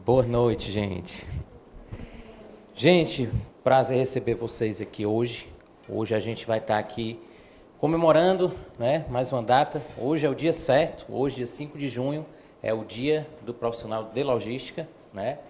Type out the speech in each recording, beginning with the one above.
Boa noite, gente. Gente, prazer receber vocês aqui hoje. Hoje a gente vai estar aqui comemorando, né, mais uma data. Hoje é o dia certo, hoje, dia 5 de junho, é o dia do profissional de logística, né?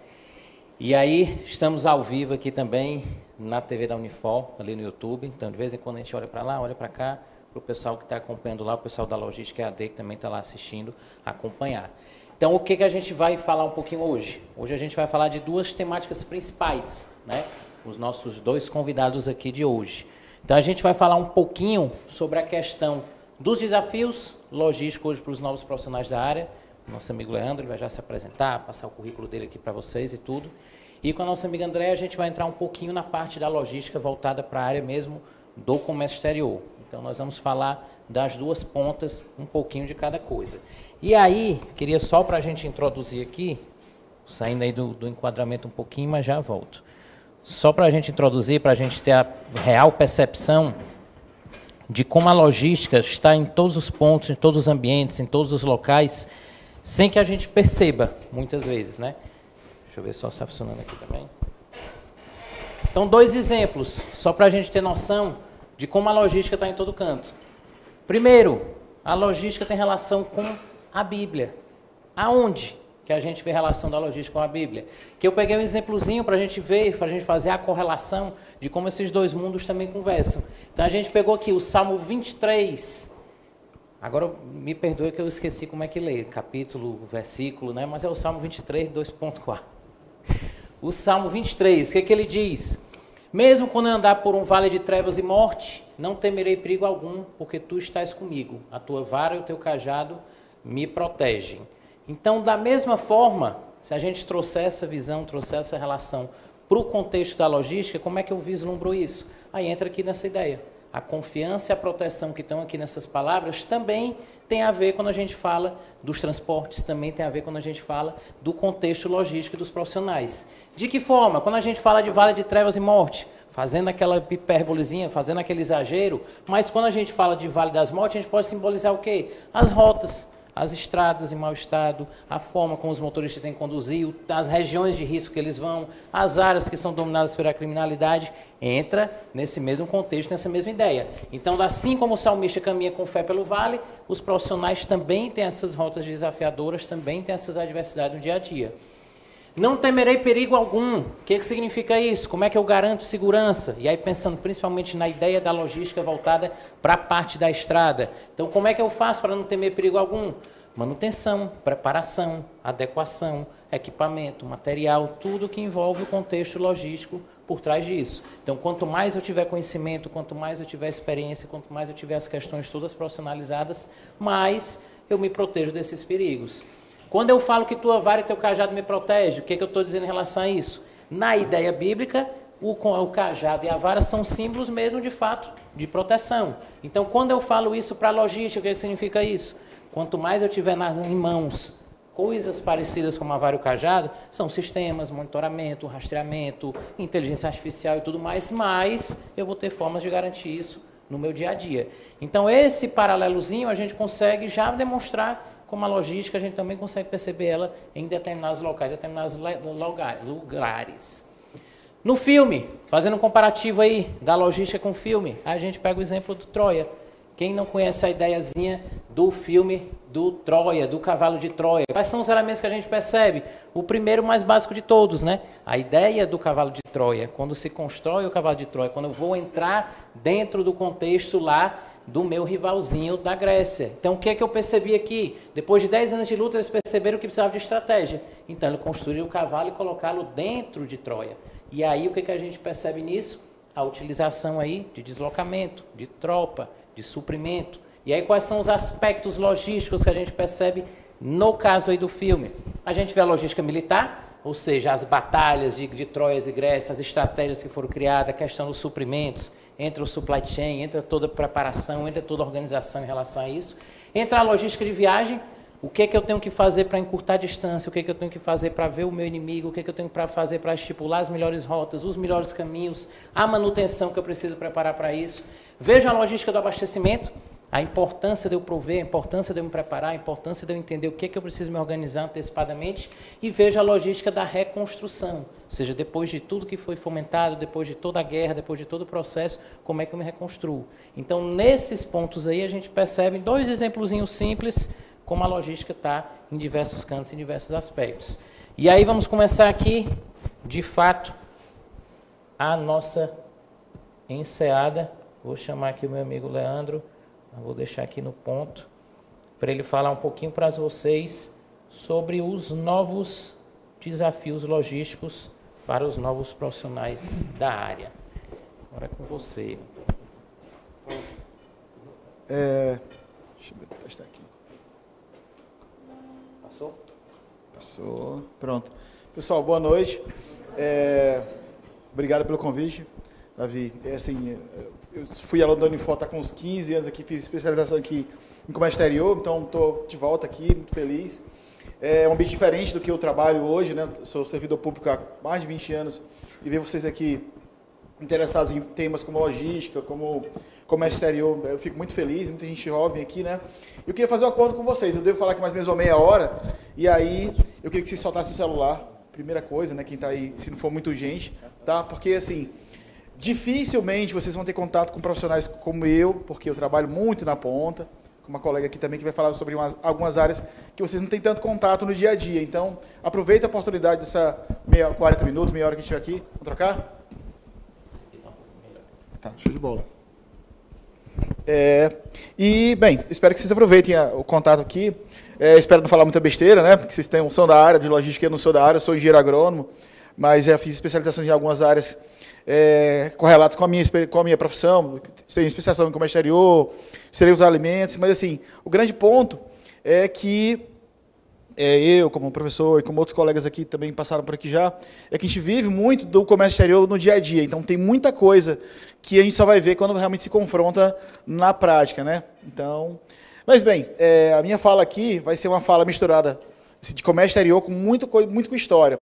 E aí, estamos ao vivo aqui também na TV da Unifor, ali no YouTube. Então, de vez em quando a gente olha para lá, olha para cá, para o pessoal que está acompanhando lá, o pessoal da Logística EAD, que também está lá assistindo, acompanhar. Então, o que a gente vai falar um pouquinho hoje? Hoje a gente vai falar de duas temáticas principais, né? Os nossos dois convidados aqui de hoje. Então, a gente vai falar um pouquinho sobre a questão dos desafios logísticos hoje para os novos profissionais da área. Nosso amigo Leandro vai já se apresentar, passar o currículo dele aqui para vocês e tudo. E com a nossa amiga Andréa, a gente vai entrar um pouquinho na parte da logística voltada para a área mesmo do comércio exterior. Então, nós vamos falar das duas pontas, um pouquinho de cada coisa. E aí, queria só para a gente introduzir aqui, saindo aí do enquadramento um pouquinho, mas já volto. Só para a gente introduzir, para a gente ter a real percepção de como a logística está em todos os pontos, em todos os ambientes, em todos os locais, sem que a gente perceba, muitas vezes, né? Deixa eu ver só se está funcionando aqui também. Então, dois exemplos, só para a gente ter noção de como a logística está em todo canto. Primeiro, a logística tem relação com a Bíblia. Aonde que a gente vê relação da logística com a Bíblia? Que eu peguei um exemplozinho para a gente ver, para a gente fazer a correlação de como esses dois mundos também conversam. Então, a gente pegou aqui o Salmo 23. Agora, me perdoe que eu esqueci como é que lê, capítulo, versículo, né? Mas é o Salmo 23, 2.4. O Salmo 23, o que ele diz? Mesmo quando eu andar por um vale de trevas e morte, não temerei perigo algum, porque tu estás comigo. A tua vara e o teu cajado me protegem. Então, da mesma forma, se a gente trouxer essa visão, trouxer essa relação para o contexto da logística, como é que eu vislumbro isso? Aí entra aqui nessa ideia. A confiança e a proteção que estão aqui nessas palavras também tem a ver quando a gente fala dos transportes, também tem a ver quando a gente fala do contexto logístico dos profissionais. De que forma? Quando a gente fala de vale de trevas e morte, fazendo aquela hipérbolezinha, fazendo aquele exagero, mas quando a gente fala de vale das mortes, a gente pode simbolizar o quê? As rotas, as estradas em mau estado, a forma como os motoristas têm que conduzir, as regiões de risco que eles vão, as áreas que são dominadas pela criminalidade, entra nesse mesmo contexto, nessa mesma ideia. Então, assim como o salmista caminha com fé pelo vale, os profissionais também têm essas rotas desafiadoras, também têm essas adversidades no dia a dia. Não temerei perigo algum. O que significa isso? Como é que eu garanto segurança? E aí pensando principalmente na ideia da logística voltada para a parte da estrada. Então, como é que eu faço para não temer perigo algum? Manutenção, preparação, adequação, equipamento, material, tudo que envolve o contexto logístico por trás disso. Então, quanto mais eu tiver conhecimento, quanto mais eu tiver experiência, quanto mais eu tiver as questões todas profissionalizadas, mais eu me protejo desses perigos. Quando eu falo que tua vara e teu cajado me protege, o que eu estou dizendo em relação a isso? Na ideia bíblica, o cajado e a vara são símbolos mesmo, de fato, de proteção. Então, quando eu falo isso para a logística, o que significa isso? Quanto mais eu tiver em mãos coisas parecidas com a vara e o cajado, são sistemas, monitoramento, rastreamento, inteligência artificial e tudo mais, mas eu vou ter formas de garantir isso no meu dia a dia. Então, esse paralelozinho a gente consegue já demonstrar como a logística, a gente também consegue perceber ela em determinados locais, determinados lugares. No filme, fazendo um comparativo aí da logística com o filme, a gente pega o exemplo do Troia. Quem não conhece a ideiazinha do filme do Troia, do cavalo de Troia? Quais são os elementos que a gente percebe? O primeiro, mais básico de todos, né? A ideia do cavalo de Troia, quando se constrói o cavalo de Troia, quando eu vou entrar dentro do contexto lá do meu rivalzinho da Grécia. Então, o que é que eu percebi aqui? Depois de 10 anos de luta, eles perceberam que precisavam de estratégia. Então, ele construiu o cavalo e colocá-lo dentro de Troia. E aí, o que a gente percebe nisso? A utilização aí de deslocamento, de tropa, de suprimento. E aí, quais são os aspectos logísticos que a gente percebe no caso aí do filme? A gente vê a logística militar, ou seja, as batalhas de Troia e Grécia, as estratégias que foram criadas, a questão dos suprimentos, entra o supply chain, entra toda a preparação, entra toda a organização em relação a isso. Entra a logística de viagem, o que é que eu tenho que fazer para encurtar a distância, o que é que eu tenho que fazer para ver o meu inimigo, o que é que eu tenho para fazer para estipular as melhores rotas, os melhores caminhos, a manutenção que eu preciso preparar para isso. Veja a logística do abastecimento. a importância de eu prover, a importância de eu me preparar, a importância de eu entender o que é que eu preciso me organizar antecipadamente e vejo a logística da reconstrução, ou seja, depois de tudo que foi fomentado, depois de toda a guerra, depois de todo o processo, como é que eu me reconstruo. Então, nesses pontos aí, a gente percebe, em 2 exemplozinhos simples, como a logística está em diversos cantos, em diversos aspectos. E aí vamos começar aqui, de fato, a nossa enseada. Vou chamar aqui o meu amigo Leandro, vou deixar aqui no ponto, para ele falar um pouquinho para vocês sobre os novos desafios logísticos para os novos profissionais da área. Agora é com você. Deixa eu testar aqui. Passou? Passou. Pronto. Pessoal, boa noite. Obrigado pelo convite, Davi. Assim, eu fui aluno da Unifor, tá com uns 15 anos aqui, fiz especialização aqui em comércio exterior, então estou de volta aqui, muito feliz. É um ambiente diferente do que eu trabalho hoje, né? Sou servidor público há mais de 20 anos e ver vocês aqui interessados em temas como logística, como comércio exterior, eu fico muito feliz, muita gente jovem aqui, né? Eu queria fazer um acordo com vocês, eu devo falar aqui mais ou menos uma meia hora, e aí eu queria que vocês soltassem o celular, primeira coisa, né? Quem está aí, se não for muito urgente, tá? Porque, assim, dificilmente vocês vão ter contato com profissionais como eu, porque eu trabalho muito na ponta, com uma colega aqui também que vai falar sobre algumas áreas que vocês não têm tanto contato no dia a dia. Então, aproveita a oportunidade dessa 40 minutos, meia hora que a gente estiver aqui. Vamos trocar? Tá, show de bola. Bem, espero que vocês aproveitem o contato aqui. Espero não falar muita besteira, né? Porque vocês são da área de logística, eu não sou da área, eu sou engenheiro agrônomo, mas fiz especializações em algumas áreas correlatas com a minha profissão. Tenho especialização em comércio exterior, serei os alimentos, mas assim, o grande ponto é que eu, como professor, e como outros colegas aqui também passaram por aqui já, é que a gente vive muito do comércio exterior no dia a dia. Então, tem muita coisa que a gente só vai ver quando realmente se confronta na prática, né? Então, mas bem, a minha fala aqui vai ser uma fala misturada de comércio exterior com muito com história.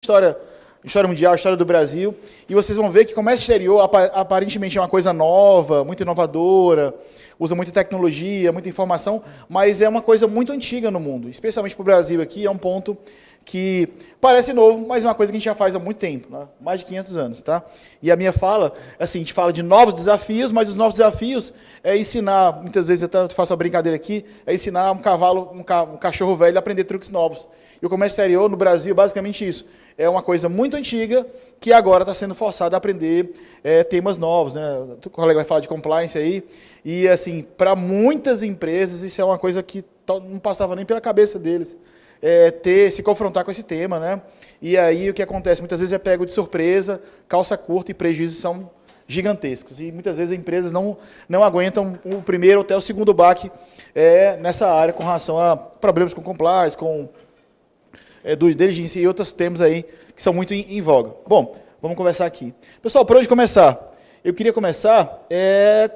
História mundial, história do Brasil, e vocês vão ver que comércio exterior aparentemente é uma coisa nova, muito inovadora, usa muita tecnologia, muita informação, mas é uma coisa muito antiga no mundo, especialmente para o Brasil aqui, é um ponto que parece novo, mas é uma coisa que a gente já faz há muito tempo, né? Mais de 500 anos, tá? E a minha fala, assim, a gente fala de novos desafios, mas os novos desafios é ensinar, muitas vezes eu até faço a brincadeira aqui, é ensinar um cachorro velho a aprender truques novos. E o comércio exterior no Brasil, basicamente isso, é uma coisa muito antiga que agora está sendo forçada a aprender temas novos, né? O colega vai falar de compliance aí, e assim, para muitas empresas isso é uma coisa que não passava nem pela cabeça deles, se confrontar com esse tema, né? E aí o que acontece? Muitas vezes é pego de surpresa, calça curta e prejuízos são gigantescos. E muitas vezes as empresas não aguentam o primeiro até o segundo baque nessa área com relação a problemas com compliance, com do diligence e outros temas aí que são muito em voga. Bom, vamos conversar aqui. Pessoal, por onde começar? Eu queria começar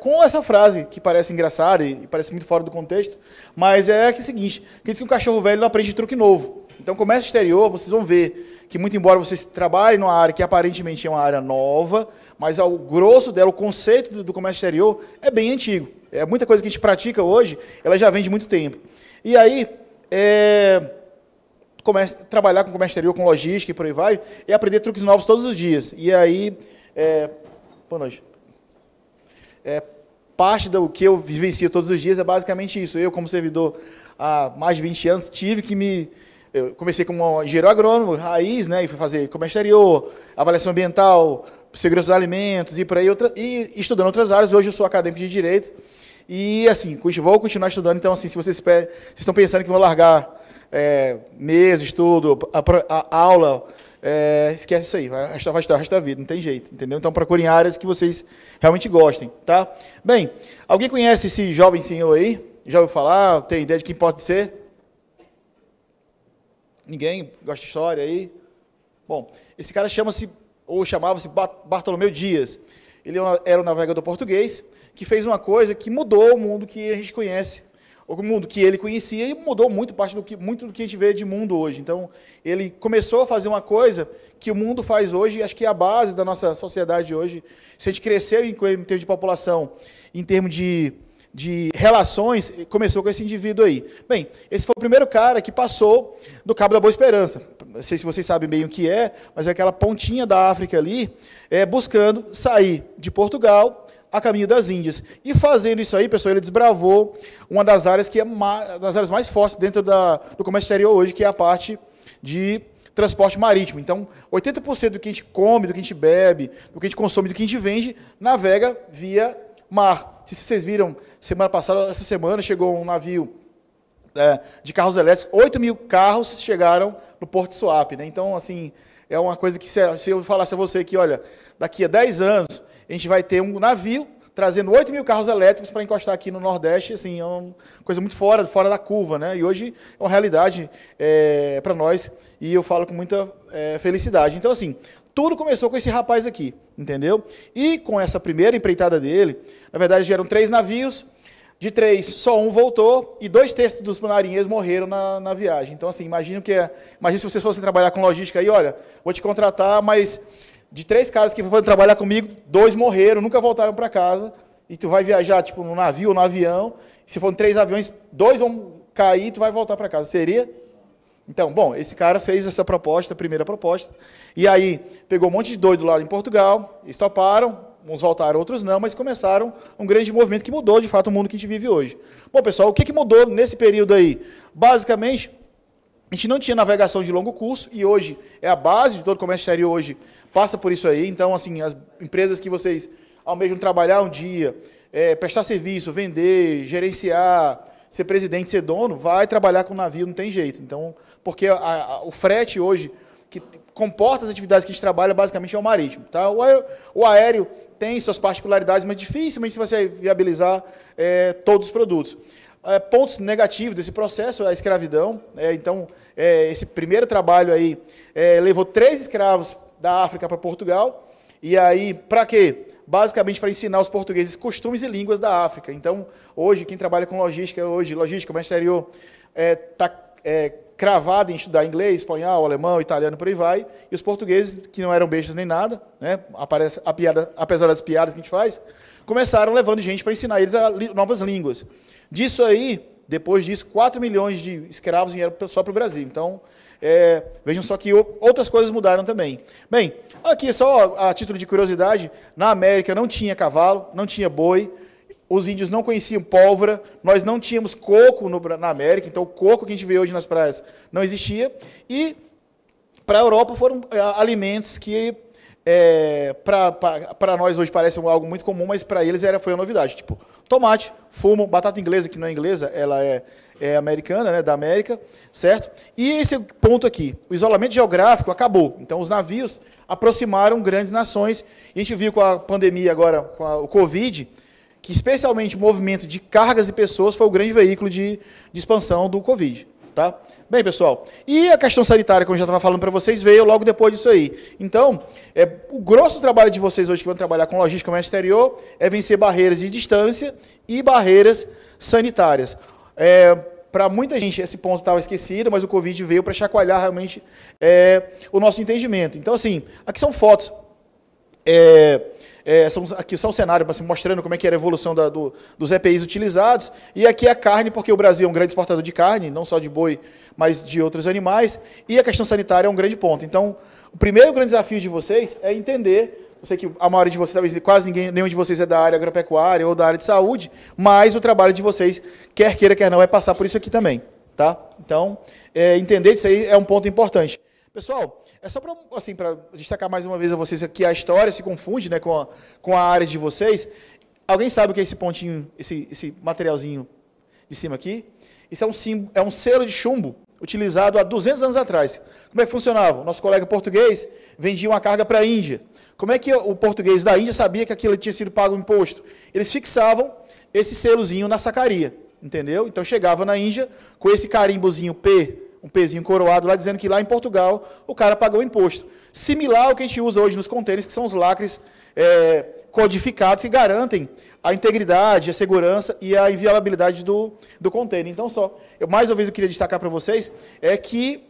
com essa frase, que parece engraçada e parece muito fora do contexto, mas é o seguinte, que diz que um cachorro velho não aprende truque novo. Então, comércio exterior, vocês vão ver que, muito embora vocês trabalhem numa área que aparentemente é uma área nova, mas ao grosso dela, o conceito do comércio exterior é bem antigo. Muita coisa que a gente pratica hoje, ela já vem de muito tempo. E aí, trabalhar com comércio exterior, com logística e por aí vai, é aprender truques novos todos os dias. E aí, boa noite. Parte do que eu vivencio todos os dias é basicamente isso. Eu, como servidor há mais de 20 anos, tive que eu comecei como engenheiro agrônomo, raiz, né, e fui fazer comércio exterior, avaliação ambiental, segurança dos alimentos e por aí, e estudando outras áreas. Hoje eu sou acadêmico de Direito e, assim, vou continuar estudando. Então, assim, se vocês estão pensando que vão largar mês, estudo, a aula, esquece isso aí, vai estudar o resto da vida, não tem jeito, entendeu? Então procurem áreas que vocês realmente gostem, tá? Bem, alguém conhece esse jovem senhor aí? Já ouviu falar? Tem ideia de quem pode ser? Ninguém gosta de história aí? Bom, esse cara chamava-se Bartolomeu Dias. Ele era um navegador português que fez uma coisa que mudou o mundo que a gente conhece, o mundo que ele conhecia, e mudou muito do que a gente vê de mundo hoje. Então, ele começou a fazer uma coisa que o mundo faz hoje, e acho que é a base da nossa sociedade hoje. Se a gente cresceu em termos de população, em termos de de relações começou com esse indivíduo aí. Bem, esse foi o primeiro cara que passou do Cabo da Boa Esperança. Não sei se vocês sabem bem o que é, mas é aquela pontinha da África ali, buscando sair de Portugal a caminho das Índias. E fazendo isso aí, pessoal, ele desbravou uma das áreas que é das áreas mais fortes dentro do comércio exterior hoje, que é a parte de transporte marítimo. Então, 80% do que a gente come, do que a gente bebe, do que a gente consome, do que a gente vende, navega via mar. Se vocês viram, semana passada, essa semana, chegou um navio de carros elétricos, 8 mil carros chegaram no Porto de Suape, né? Então, assim, é uma coisa que, se eu falasse a você que, olha, daqui a 10 anos, a gente vai ter um navio trazendo 8 mil carros elétricos para encostar aqui no Nordeste, assim, é uma coisa muito fora da curva, né? E hoje é uma realidade para nós, e eu falo com muita felicidade. Então, assim, tudo começou com esse rapaz aqui, entendeu? E com essa primeira empreitada dele, na verdade, eram 3 navios, de 3, só um voltou, e 2/3 dos marinheiros morreram na viagem. Então, assim, imagina se vocês fossem trabalhar com logística aí, olha, vou te contratar, mas de 3 caras que foram trabalhar comigo, 2 morreram, nunca voltaram para casa, e tu vai viajar, tipo, no navio ou no avião, se forem 3 aviões, 2 vão cair e tu vai voltar para casa. Seria? Então, bom, esse cara fez essa proposta, a primeira proposta, e aí pegou um monte de doido lá em Portugal, eles toparam, uns voltaram, outros não, mas começaram um grande movimento que mudou, de fato, o mundo que a gente vive hoje. Bom, pessoal, o que mudou nesse período aí? Basicamente, a gente não tinha navegação de longo curso, e hoje é a base de todo o comércio exterior hoje, passa por isso aí. Então, assim, as empresas que vocês almejam trabalhar um dia, prestar serviço, vender, gerenciar, ser presidente, ser dono, vai trabalhar com navio, não tem jeito. Então, porque o frete hoje, que comporta as atividades que a gente trabalha, basicamente é o marítimo. Tá? O aéreo tem suas particularidades, mas dificilmente você vai viabilizar todos os produtos. Pontos negativos desse processo, a escravidão. Então, esse primeiro trabalho aí levou 3 escravos da África para Portugal. E aí, para quê? Basicamente para ensinar os portugueses costumes e línguas da África. Então, hoje, quem trabalha com logística, comércio exterior, está cravado em estudar inglês, espanhol, alemão, italiano, por aí vai. E os portugueses, que não eram bestas nem nada, né, apesar das piadas que a gente faz, começaram levando gente para ensinar eles novas línguas. Disso aí, depois disso, 4 milhões de escravos vieram só para o Brasil. Então, vejam só que outras coisas mudaram também. Bem, aqui só a título de curiosidade, na América não tinha cavalo, não tinha boi, os índios não conheciam pólvora, nós não tínhamos coco na América, então o coco que a gente vê hoje nas praias não existia. E para a Europa foram alimentos que para nós hoje parece algo muito comum, mas para eles foi uma novidade. Tipo, tomate, fumo, batata inglesa, que não é inglesa, ela é americana, né, da América, certo? E esse ponto aqui, o isolamento geográfico acabou. Então, os navios aproximaram grandes nações. E a gente viu com a pandemia agora, com o Covid, que especialmente o movimento de cargas e pessoas foi o grande veículo de expansão do Covid. Tá? Bem, pessoal, e a questão sanitária, como eu já estava falando para vocês, veio logo depois disso aí. Então, o grosso do trabalho de vocês hoje que vão trabalhar com logística e comércio exterior é vencer barreiras de distância e barreiras sanitárias. Para muita gente esse ponto estava esquecido, mas o Covid veio para chacoalhar realmente o nosso entendimento. Então, assim, aqui são fotos. Aqui só um cenário assim, mostrando como é que era a evolução dos EPIs utilizados, e aqui a carne, porque o Brasil é um grande exportador de carne, não só de boi, mas de outros animais, e a questão sanitária é um grande ponto. Então, o primeiro grande desafio de vocês é entender, eu sei que a maioria de vocês, talvez quase nenhum de vocês é da área agropecuária ou da área de saúde, mas o trabalho de vocês, quer queira, quer não, vai passar por isso aqui também. Tá? Então, entender isso aí é um ponto importante. Pessoal, é só para assim, destacar mais uma vez a vocês que a história se confunde, né, com a área de vocês. Alguém sabe o que é esse pontinho, esse materialzinho de cima aqui? Isso é um selo de chumbo utilizado há 200 anos atrás. Como é que funcionava? O nosso colega português vendia uma carga para a Índia. Como é que o português da Índia sabia que aquilo tinha sido pago o imposto? Eles fixavam esse selozinho na sacaria, entendeu? Então chegava na Índia com esse carimbozinho P, um pezinho coroado lá, dizendo que lá em Portugal o cara pagou o imposto. Similar ao que a gente usa hoje nos contêineres, que são os lacres codificados que garantem a integridade, a segurança e a inviolabilidade do contêiner. Então, mais uma vez eu queria destacar para vocês que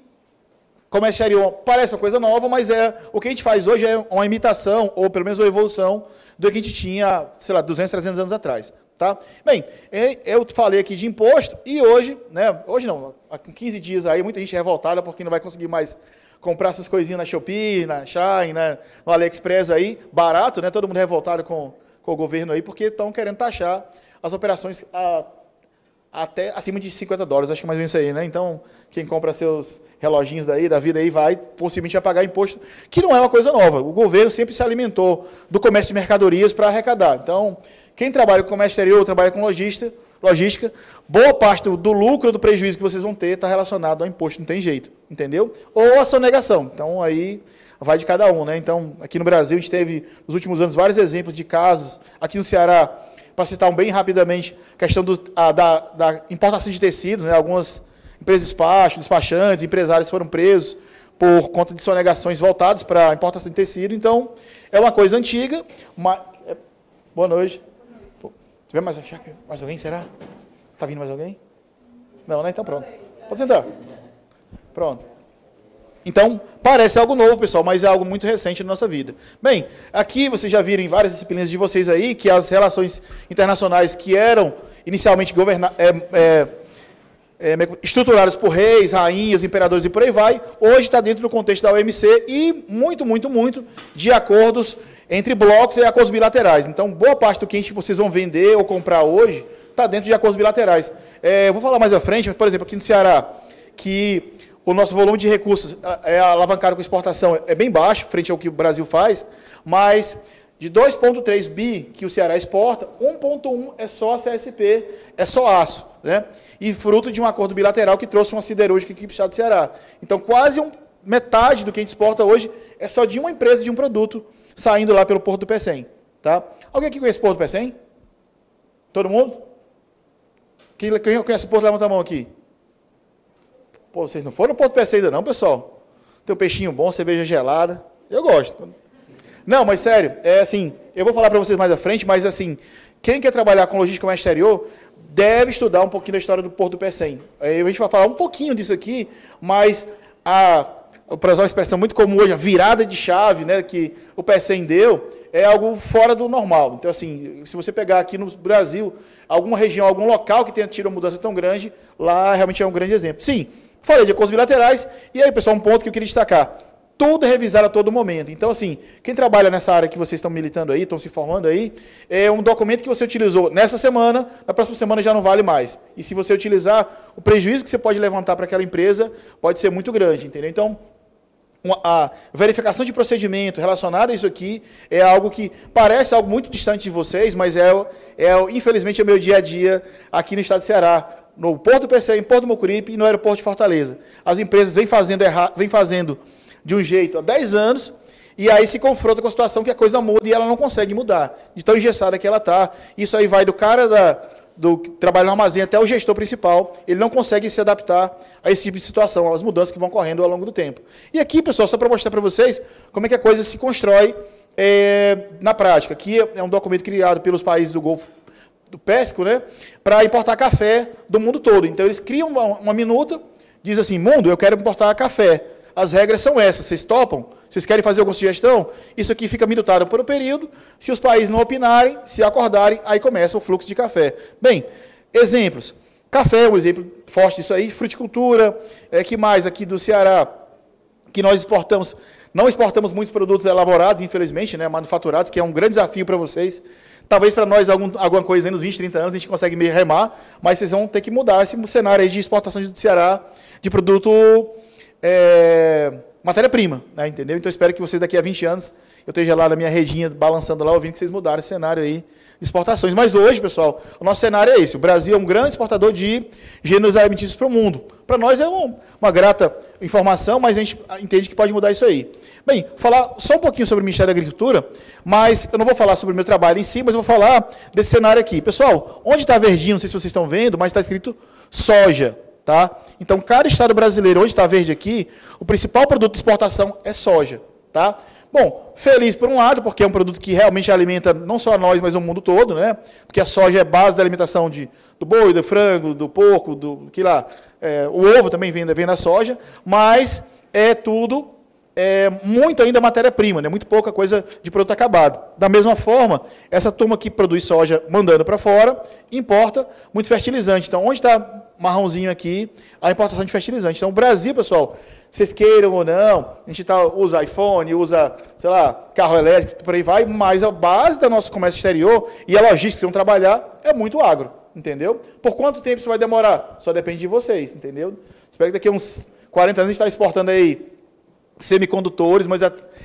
comércio exterior parece uma coisa nova, mas o que a gente faz hoje é uma imitação, ou pelo menos uma evolução, do que a gente tinha, sei lá, 200, 300 anos atrás. Tá? Bem, eu falei aqui de imposto e hoje, né, hoje não, há 15 dias aí, muita gente revoltada porque não vai conseguir mais comprar essas coisinhas na Shopee, na Shein, né, no AliExpress aí, barato, né, todo mundo revoltado com o governo aí, porque estão querendo taxar as operações até acima de $50, acho que é mais ou menos isso aí, né? Então, quem compra seus reloginhos daí, da vida aí, possivelmente vai pagar imposto, que não é uma coisa nova. O governo sempre se alimentou do comércio de mercadorias para arrecadar. Então, quem trabalha com comércio exterior, trabalha com logística, boa parte do lucro, do prejuízo que vocês vão ter está relacionado ao imposto, não tem jeito, entendeu? Ou a sonegação. Então, aí vai de cada um, né? Então, aqui no Brasil, a gente teve, nos últimos anos, vários exemplos de casos. Aqui no Ceará, para citar bem rapidamente, a questão da importação de tecidos, né? Algumas empresas de despacho, despachantes, empresários foram presos por conta de sonegações voltadas para a importação de tecido. Então, é uma coisa antiga. Boa noite. Tiver mais alguém, será? Está vindo mais alguém? Não, né? Então pronto. Pode sentar. Pronto. Então, parece algo novo, pessoal, mas é algo muito recente na nossa vida. Bem, aqui vocês já viram em várias disciplinas de vocês aí que as relações internacionais que eram inicialmente estruturadas por reis, rainhas, imperadores e por aí vai, hoje está dentro do contexto da OMC e muito de acordos entre blocos e acordos bilaterais. Então, boa parte do que vocês vão vender ou comprar hoje está dentro de acordos bilaterais. Eu vou falar mais à frente, mas, por exemplo, aqui no Ceará, que o nosso volume de recursos alavancado com exportação é bem baixo, frente ao que o Brasil faz, mas de 2,3 bi que o Ceará exporta, 1,1 é só a CSP, é só aço, né? E fruto de um acordo bilateral que trouxe uma siderúrgica aqui para o estado do Ceará. Então, quase metade do que a gente exporta hoje é só de uma empresa, de um produto, saindo lá pelo Porto do Pecém. Tá? Alguém aqui conhece o Porto do Pecém? Todo mundo? Quem conhece o Porto, levanta a mão aqui. Pô, vocês não foram no Porto do Pecém ainda não, pessoal? Tem um peixinho bom, cerveja gelada. Eu gosto. Não, mas sério, eu vou falar para vocês mais à frente, mas assim, quem quer trabalhar com logística mais exterior deve estudar um pouquinho da história do Porto do Pecém. A gente vai falar um pouquinho disso aqui, mas para usar uma expressão muito comum hoje, a virada de chave, né, que o Pecém deu, é algo fora do normal. Então, assim, se você pegar aqui no Brasil, alguma região, algum local que tenha tido uma mudança tão grande, lá realmente é um grande exemplo. Sim, falei de acordos bilaterais, e aí, pessoal, um ponto que eu queria destacar. Tudo é revisado a todo momento. Então, assim, quem trabalha nessa área que vocês estão militando aí, estão se formando aí, é um documento que você utilizou nessa semana, na próxima semana já não vale mais. E se você utilizar, o prejuízo que você pode levantar para aquela empresa pode ser muito grande, entendeu? Então, a verificação de procedimento relacionada a isso aqui é algo que parece algo muito distante de vocês, mas infelizmente, é o meu dia a dia aqui no estado de Ceará, no Porto do Pecém, em Porto do Mucuripe e no aeroporto de Fortaleza. As empresas vêm fazendo de um jeito há 10 anos, e aí se confronta com a situação que a coisa muda e ela não consegue mudar, de tão engessada que ela está. Isso aí vai do cara do trabalho no armazém até o gestor principal, ele não consegue se adaptar a esse tipo de situação, às mudanças que vão correndo ao longo do tempo. E aqui, pessoal, só para mostrar para vocês como é que a coisa se constrói na prática. Aqui é um documento criado pelos países do Golfo do Pérsico, né, para importar café do mundo todo. Então, eles criam uma minuta, diz assim, mundo, eu quero importar café. As regras são essas, vocês topam? Vocês querem fazer alguma sugestão? Isso aqui fica minutado por um período, se os países não opinarem, se acordarem, aí começa o fluxo de café. Bem, exemplos. Café é um exemplo forte disso aí, fruticultura, que mais aqui do Ceará, que nós exportamos, não exportamos muitos produtos elaborados, infelizmente, né, manufaturados, que é um grande desafio para vocês. Talvez para nós alguma coisa aí nos 20, 30 anos a gente consegue meio remar, mas vocês vão ter que mudar esse cenário aí de exportação do Ceará de produto matéria-prima, né, entendeu? Então, espero que vocês daqui a 20 anos, eu esteja lá na minha redinha, balançando lá, ouvindo que vocês mudaram esse cenário aí de exportações. Mas hoje, pessoal, o nosso cenário é esse. O Brasil é um grande exportador de gêneros alimentícios para o mundo. Para nós é uma grata informação, mas a gente entende que pode mudar isso aí. Bem, falar só um pouquinho sobre o Ministério da Agricultura, mas eu não vou falar sobre o meu trabalho em si, mas eu vou falar desse cenário aqui. Pessoal, onde está verdinho, não sei se vocês estão vendo, mas está escrito soja. Tá? Então, cada estado brasileiro, onde está verde aqui, o principal produto de exportação é soja. Tá? Bom, feliz por um lado, porque é um produto que realmente alimenta não só nós, mas o mundo todo, né? Porque a soja é base da alimentação do boi, do frango, do porco, o ovo também vem da soja, mas é tudo muito ainda matéria-prima, né? Muito pouca coisa de produto acabado. Da mesma forma, essa turma que produz soja mandando para fora, importa muito fertilizante. Então, onde está marronzinho aqui, a importação de fertilizante. Então, o Brasil, pessoal, vocês queiram ou não, a gente usa iPhone, usa, sei lá, carro elétrico, por aí vai, mas a base do nosso comércio exterior e a logística que vão trabalhar é muito agro, entendeu? Por quanto tempo isso vai demorar? Só depende de vocês, entendeu? Espero que daqui a uns 40 anos a gente está exportando aí semicondutores, mas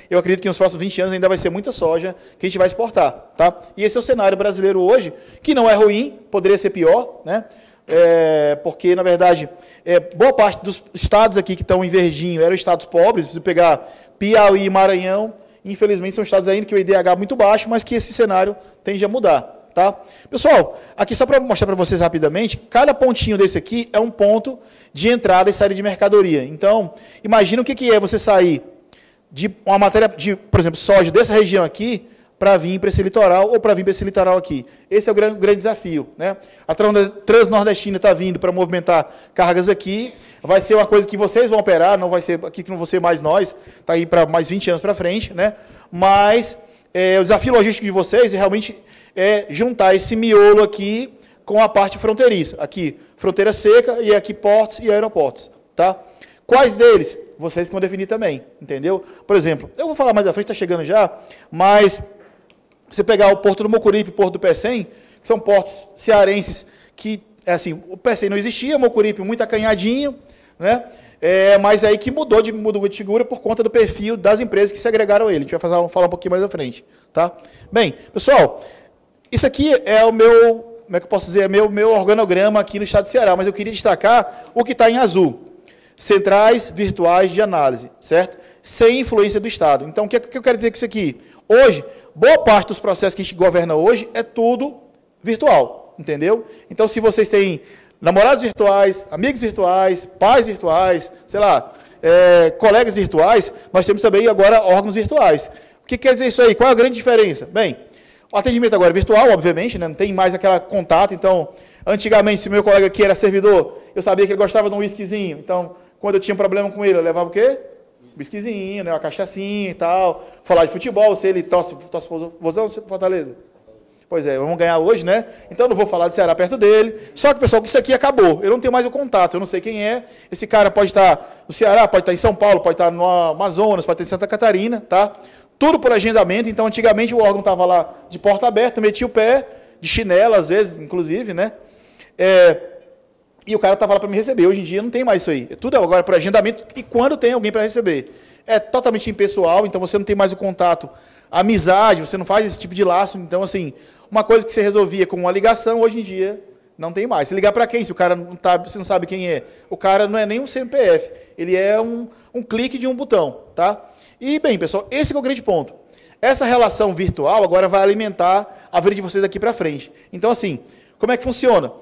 eu acredito que nos próximos 20 anos ainda vai ser muita soja que a gente vai exportar, tá? E esse é o cenário brasileiro hoje, que não é ruim, poderia ser pior, né? Porque, na verdade, boa parte dos estados aqui que estão em verdinho eram estados pobres, se pegar Piauí e Maranhão, infelizmente são estados ainda que o IDH é muito baixo, mas que esse cenário tende a mudar, tá? Pessoal, aqui só para mostrar para vocês rapidamente, cada pontinho desse aqui é um ponto de entrada e saída de mercadoria. Então, imagina o que é você sair de uma matéria, por exemplo, soja dessa região aqui, para vir para esse litoral ou para vir para esse litoral aqui. Esse é o grande desafio, né? A Transnordestina está vindo para movimentar cargas aqui, vai ser uma coisa que vocês vão operar, não vai ser aqui que não vou ser mais nós, está aí para mais 20 anos para frente, né? Mas o desafio logístico de vocês é realmente juntar esse miolo aqui com a parte fronteiriça. Aqui, fronteira seca, e aqui portos e aeroportos, tá? Quais deles? Vocês que vão definir também, entendeu? Por exemplo, eu vou falar mais à frente, está chegando já, mas você pegar o Porto do Mocuripe e o Porto do Pecém, que são portos cearenses que, assim, o Pecém não existia, o Mocuripe muito acanhadinho, né? Mas aí que mudou de figura por conta do perfil das empresas que se agregaram a ele. A gente vai falar um pouquinho mais à frente, tá? Bem, pessoal, isso aqui é o meu, como é que eu posso dizer, meu organograma aqui no estado de Ceará, mas eu queria destacar o que está em azul. Centrais virtuais de análise, certo? Sem influência do Estado. Então, o que eu quero dizer com isso aqui? Hoje, boa parte dos processos que a gente governa hoje é tudo virtual, entendeu? Então, se vocês têm namorados virtuais, amigos virtuais, pais virtuais, sei lá, colegas virtuais, nós temos também agora órgãos virtuais. O que quer dizer isso aí? Qual é a grande diferença? Bem, o atendimento agora é virtual, obviamente, né? Não tem mais aquele contato. Então, antigamente, se o meu colega aqui era servidor, eu sabia que ele gostava de um whiskyzinho. Então, quando eu tinha um problema com ele, eu levava o quê? Whiskyzinho, né? Uma cachaçinha e tal. Falar de futebol, se ele torce Vozão ou Fortaleza? Pois é, vamos ganhar hoje, né? Então, eu não vou falar de Ceará perto dele. Só que, pessoal, que isso aqui acabou. Eu não tenho mais o contato, eu não sei quem é. Esse cara pode estar no Ceará, pode estar em São Paulo, pode estar no Amazonas, pode estar em Santa Catarina, tá? Tudo por agendamento. Então, antigamente, o órgão estava lá de porta aberta, metia o pé, de chinelo, às vezes, inclusive, né? E o cara estava lá para me receber. Hoje em dia não tem mais isso aí. É tudo agora por agendamento e quando tem alguém para receber. É totalmente impessoal, então você não tem mais o contato, a amizade, você não faz esse tipo de laço. Então, assim, uma coisa que você resolvia com uma ligação, hoje em dia não tem mais. Se ligar para quem? Se o cara não tá, você não sabe quem é. O cara não é nem um CPF, ele é um clique de um botão, tá? E, bem, pessoal, esse é o grande ponto. Essa relação virtual agora vai alimentar a vida de vocês daqui para frente. Então, assim, como é que funciona?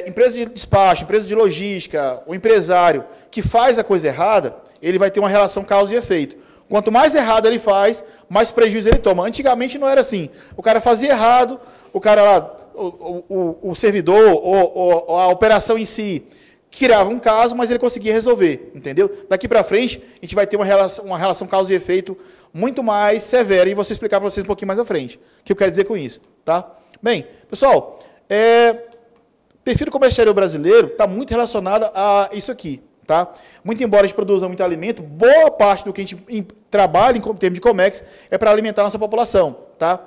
Empresa de despacho, empresa de logística, o empresário que faz a coisa errada, ele vai ter uma relação causa e efeito. Quanto mais errado ele faz, mais prejuízo ele toma. Antigamente não era assim. O cara fazia errado, o cara lá, o servidor, ou a operação em si, criava um caso, mas ele conseguia resolver, entendeu? Daqui para frente, a gente vai ter uma relação causa e efeito muito mais severa, e vou explicar para vocês um pouquinho mais à frente. O que eu quero dizer com isso, tá? Bem, pessoal, perfil do comércio exterior brasileiro está muito relacionado a isso aqui, tá? Muito embora a gente produza muito alimento, boa parte do que a gente trabalha em termos de Comex é para alimentar a nossa população, tá?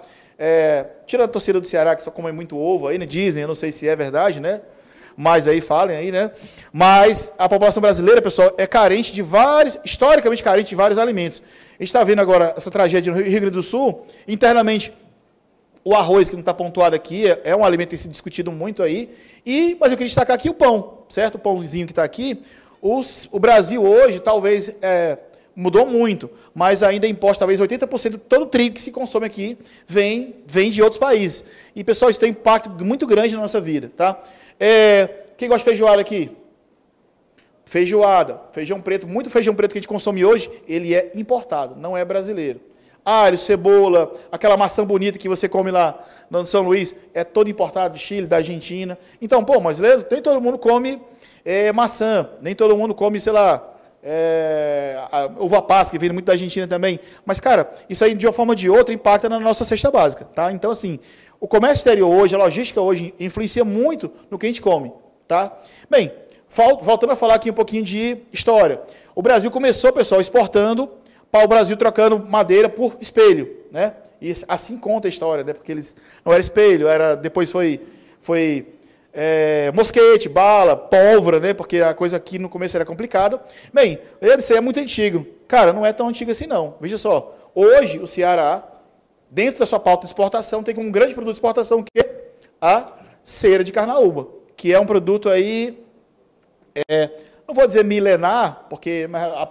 Tirando a torcida do Ceará, que só come muito ovo aí, né? Disney, eu não sei se é verdade, né? Mas aí falem aí, né? Mas a população brasileira, pessoal, é carente de historicamente carente de vários alimentos. A gente está vendo agora essa tragédia no Rio Grande do Sul, internamente. O arroz, que não está pontuado aqui, é um alimento que tem sido discutido muito aí. Mas eu queria destacar aqui o pão, certo? O pãozinho que está aqui. O Brasil hoje, talvez, mudou muito, mas ainda importa, talvez, 80% de todo o trigo que se consome aqui vem de outros países. E, pessoal, isso tem um impacto muito grande na nossa vida, tá? Quem gosta de feijoada aqui? Feijoada, feijão preto, muito feijão preto que a gente consome hoje, ele é importado, não é brasileiro. Alho, cebola, aquela maçã bonita que você come lá no São Luís, é todo importado do Chile, da Argentina. Então, mas nem todo mundo come maçã, nem todo mundo come, sei lá, a uva passa, que vem muito da Argentina também. Mas, cara, isso aí, de uma forma ou de outra, impacta na nossa cesta básica. Tá? Então, assim, o comércio exterior hoje, a logística hoje, influencia muito no que a gente come. Tá? Bem, voltando a falar aqui um pouquinho de história. O Brasil começou, pessoal, exportando, para o Brasil trocando madeira por espelho. Né? E assim conta a história, né? Porque eles não era espelho, depois foi mosquete, bala, pólvora, né? Porque a coisa aqui no começo era complicada. Bem, isso é muito antigo. Cara, não é tão antigo assim não. Veja só, hoje o Ceará, dentro da sua pauta de exportação, tem como um grande produto de exportação que é a cera de carnaúba, que é um produto aí, não vou dizer milenar, porque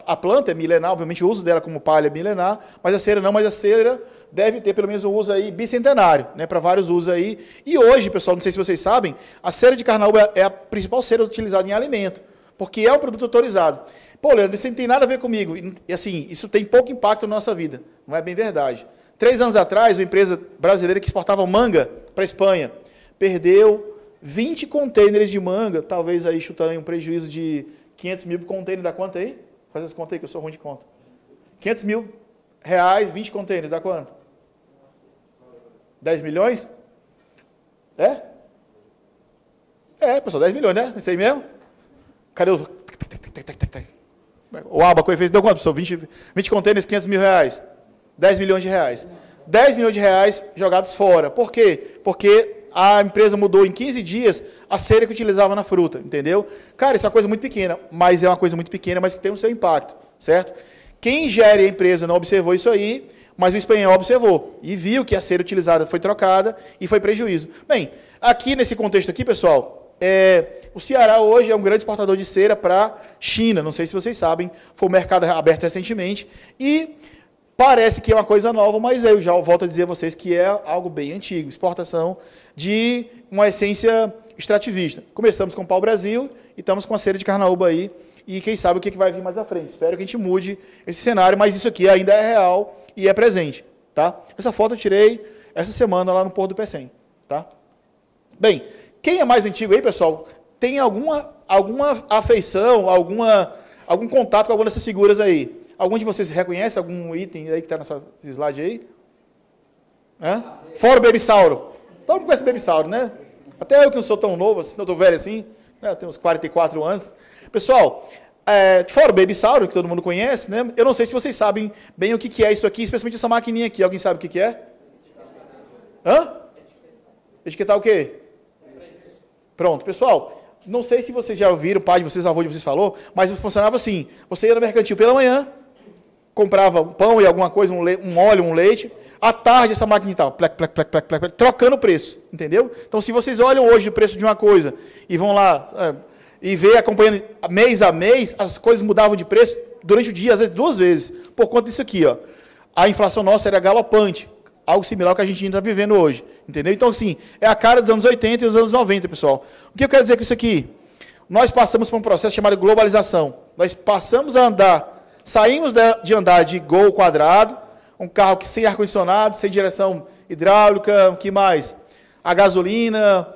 a planta é milenar, obviamente o uso dela como palha é milenar, mas a cera não, mas a cera deve ter pelo menos um uso aí bicentenário, né, para vários usos aí. E hoje, pessoal, não sei se vocês sabem, a cera de carnaúba é a principal cera utilizada em alimento, porque é um produto autorizado. Pô, Leandro, isso não tem nada a ver comigo. E assim, isso tem pouco impacto na nossa vida. Não é bem verdade. 3 anos atrás, uma empresa brasileira que exportava manga para a Espanha perdeu 20 contêineres de manga, talvez aí chutando aí um prejuízo de 500 mil por container, dá quanto aí? Faz essa conta aí que eu sou ruim de conta. 500 mil reais, 20 contêineres, dá quanto? 10 milhões? Pessoal, 10 milhões, né? Isso aí mesmo? Cadê o... O Abaco fez, deu quanto, pessoal? 20 contêineres, 500 mil reais. 10 milhões de reais. 10 milhões de reais jogados fora. Por quê? Porque a empresa mudou em 15 dias a cera que utilizava na fruta, entendeu? Cara, isso é uma coisa muito pequena, mas que tem o seu impacto, certo? Quem gere a empresa não observou isso aí, mas o espanhol observou e viu que a cera utilizada foi trocada e foi prejuízo. Bem, aqui nesse contexto aqui, pessoal, o Ceará hoje é um grande exportador de cera para a China, não sei se vocês sabem, foi um mercado aberto recentemente e parece que é uma coisa nova, mas eu já volto a dizer a vocês que é algo bem antigo, exportação de uma essência extrativista. Começamos com o pau-brasil e estamos com a cera de carnaúba aí, e quem sabe o que vai vir mais à frente. Espero que a gente mude esse cenário, mas isso aqui ainda é real e é presente. Tá? Essa foto eu tirei essa semana lá no Porto do Pecém. Tá? Bem, quem é mais antigo aí, pessoal, tem alguma afeição, algum contato com alguma dessas figuras aí? Algum de vocês reconhece algum item aí que está nessa slide aí? Fora o Bebisauro. Todo mundo conhece o Bebisauro, né? Até eu que não sou tão novo, assim, não estou velho assim, né? Eu tenho uns 44 anos. Pessoal, fora o Bebisauro, que todo mundo conhece, né? Eu não sei se vocês sabem bem o que é isso aqui, especialmente essa maquininha aqui. Alguém sabe o que é? Etiquetar o quê? Pronto, pessoal. Não sei se vocês já ouviram, o pai de vocês, o avô de vocês falou, mas funcionava assim. Você ia no mercantil pela manhã, comprava um pão e alguma coisa, um óleo, um leite. À tarde, essa máquina estava trocando o preço, entendeu? Então, se vocês olham hoje o preço de uma coisa e vão lá e vê acompanhando mês a mês, as coisas mudavam de preço durante o dia, às vezes 2 vezes, por conta disso aqui. Ó. A inflação nossa era galopante, algo similar ao que a gente ainda está vivendo hoje, entendeu? Então, assim, é a cara dos anos 80 e dos anos 90, pessoal. O que eu quero dizer com isso aqui? Nós passamos por um processo chamado globalização. Nós passamos a andar, saímos de andar de Gol quadrado, um carro que sem ar-condicionado, sem direção hidráulica, o que mais? A gasolina,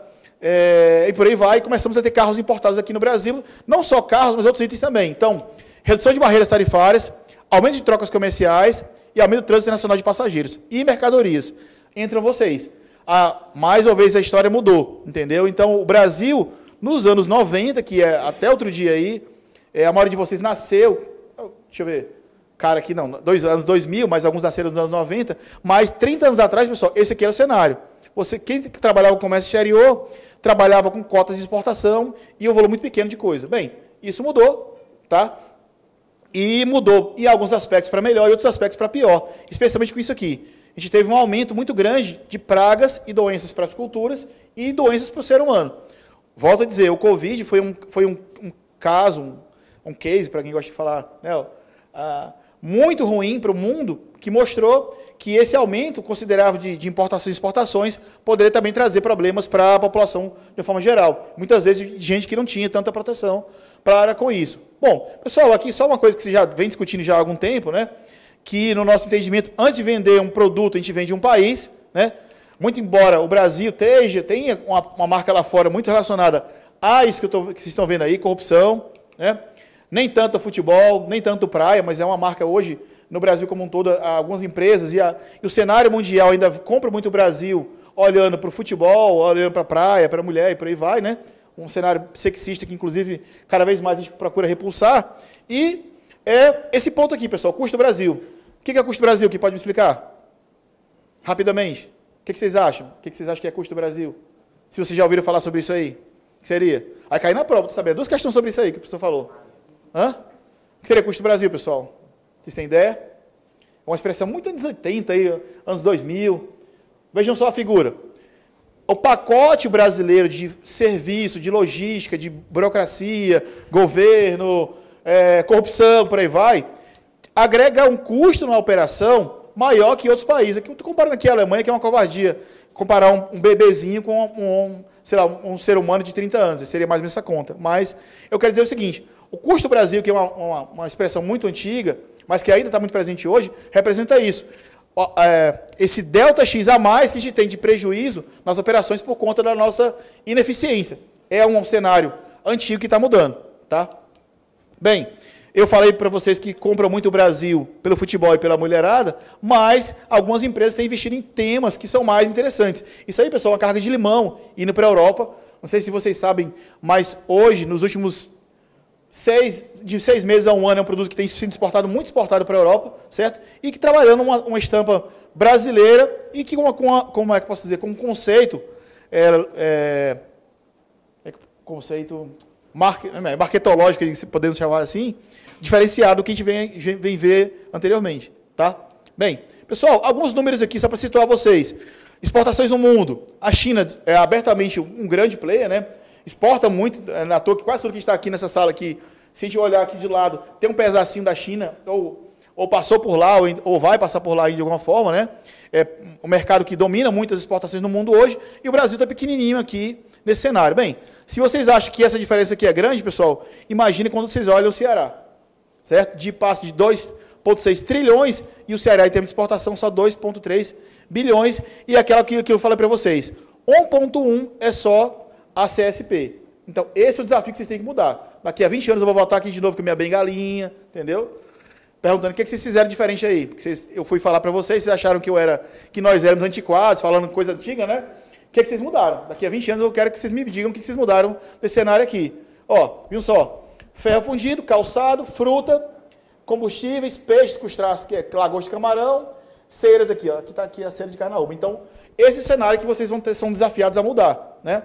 e por aí vai, e começamos a ter carros importados aqui no Brasil, não só carros, mas outros itens também. Então, redução de barreiras tarifárias, aumento de trocas comerciais e aumento do trânsito nacional de passageiros e mercadorias. Entram vocês. Mais uma vez a história mudou, entendeu? Então, o Brasil, nos anos 90, que é até outro dia aí, a maioria de vocês nasceu, deixa eu ver, cara aqui não, 2000, mas alguns nasceram nos anos 90, mas 30 anos atrás, pessoal, esse aqui era o cenário. Quem trabalhava com comércio exterior, trabalhava com cotas de exportação e um volume muito pequeno de coisa. Bem, isso mudou, tá? E mudou em alguns aspectos para melhor e outros aspectos para pior, especialmente com isso aqui. A gente teve um aumento muito grande de pragas e doenças para as culturas e doenças para o ser humano. Volto a dizer, o Covid foi um caso, um case, para quem gosta de falar, né, muito ruim para o mundo, que mostrou que esse aumento considerável de importações e exportações poderia também trazer problemas para a população de forma geral. Muitas vezes, gente que não tinha tanta proteção para com isso. Bom, pessoal, aqui só uma coisa que você já vem discutindo já há algum tempo, né? Que no nosso entendimento, antes de vender um produto, a gente vende um país, né? Muito embora o Brasil tenha uma marca lá fora muito relacionada a isso que vocês estão vendo aí, corrupção, né? nem tanto futebol, nem tanto praia, mas é uma marca hoje, no Brasil como um todo, algumas empresas, e o cenário mundial ainda compra muito o Brasil, olhando para o futebol, olhando para a praia, para a mulher e por aí vai, né? Um cenário sexista que, inclusive, cada vez mais a gente procura repulsar. E esse ponto aqui, pessoal, custo Brasil. O que é custo Brasil? Que pode me explicar? Rapidamente. O que vocês acham? O que vocês acham que é custo Brasil? Se vocês já ouviram falar sobre isso aí, o que seria? Aí cair na prova, tô sabendo. 2 questões sobre isso aí que o professor falou. Hã? O que seria custo Brasil, pessoal? Vocês têm ideia? É uma expressão muito anos 80, aí, anos 2000. Vejam só a figura. O pacote brasileiro de serviço, de logística, de burocracia, governo, corrupção, por aí vai, agrega um custo numa operação maior que outros países. Estou comparando aqui a Alemanha, que é uma covardia, comparar um bebezinho com sei lá, um ser humano de 30 anos. Seria mais ou menos essa conta. Mas eu quero dizer o seguinte, o custo Brasil, que é uma expressão muito antiga, mas que ainda está muito presente hoje, representa isso. Esse delta X a mais que a gente tem de prejuízo nas operações por conta da nossa ineficiência. É um cenário antigo que está mudando. Tá? Bem, eu falei para vocês que compram muito o Brasil pelo futebol e pela mulherada, mas algumas empresas têm investido em temas que são mais interessantes. Isso aí, pessoal, é uma carga de limão indo para a Europa. Não sei se vocês sabem, mas hoje, nos últimos de 6 meses a 1 ano, é um produto que tem sido exportado, muito exportado para a Europa, certo? E que trabalhando uma estampa brasileira e que como é que eu posso dizer, com um conceito, conceito marketológico, podemos chamar assim, diferenciado do que a gente vem ver anteriormente, tá? Bem, pessoal, alguns números aqui só para situar vocês. Exportações no mundo. A China é abertamente um grande player, né? Exporta muito, na toa que quase tudo que está aqui nessa sala aqui, se a gente olhar aqui de lado, tem um pedacinho da China, ou passou por lá, ou vai passar por lá de alguma forma, né? É um mercado que domina muitas exportações no mundo hoje, e o Brasil está pequenininho aqui nesse cenário. Bem, se vocês acham que essa diferença aqui é grande, pessoal, imagine quando vocês olham o Ceará, certo? De passe de 2,6 trilhões, e o Ceará, em termos de exportação, só 2,3 bilhões, e aquela que eu falei para vocês, 1,1 é só a CSP. Então, esse é o desafio que vocês têm que mudar. Daqui a 20 anos eu vou voltar aqui de novo com a minha bengalinha, entendeu? Perguntando o que vocês fizeram diferente aí. Porque eu fui falar para vocês acharam que nós éramos antiquados, falando coisa antiga, né? O que vocês mudaram? Daqui a 20 anos eu quero que vocês me digam o que vocês mudaram desse cenário aqui. Ó, viu só? Ferro fundido, calçado, fruta, combustíveis, peixes, crustáceos, que é lagosta de camarão, ceiras aqui, ó. Aqui está aqui a cera de carnaúba. Então, esse é o cenário que vocês são desafiados a mudar, né?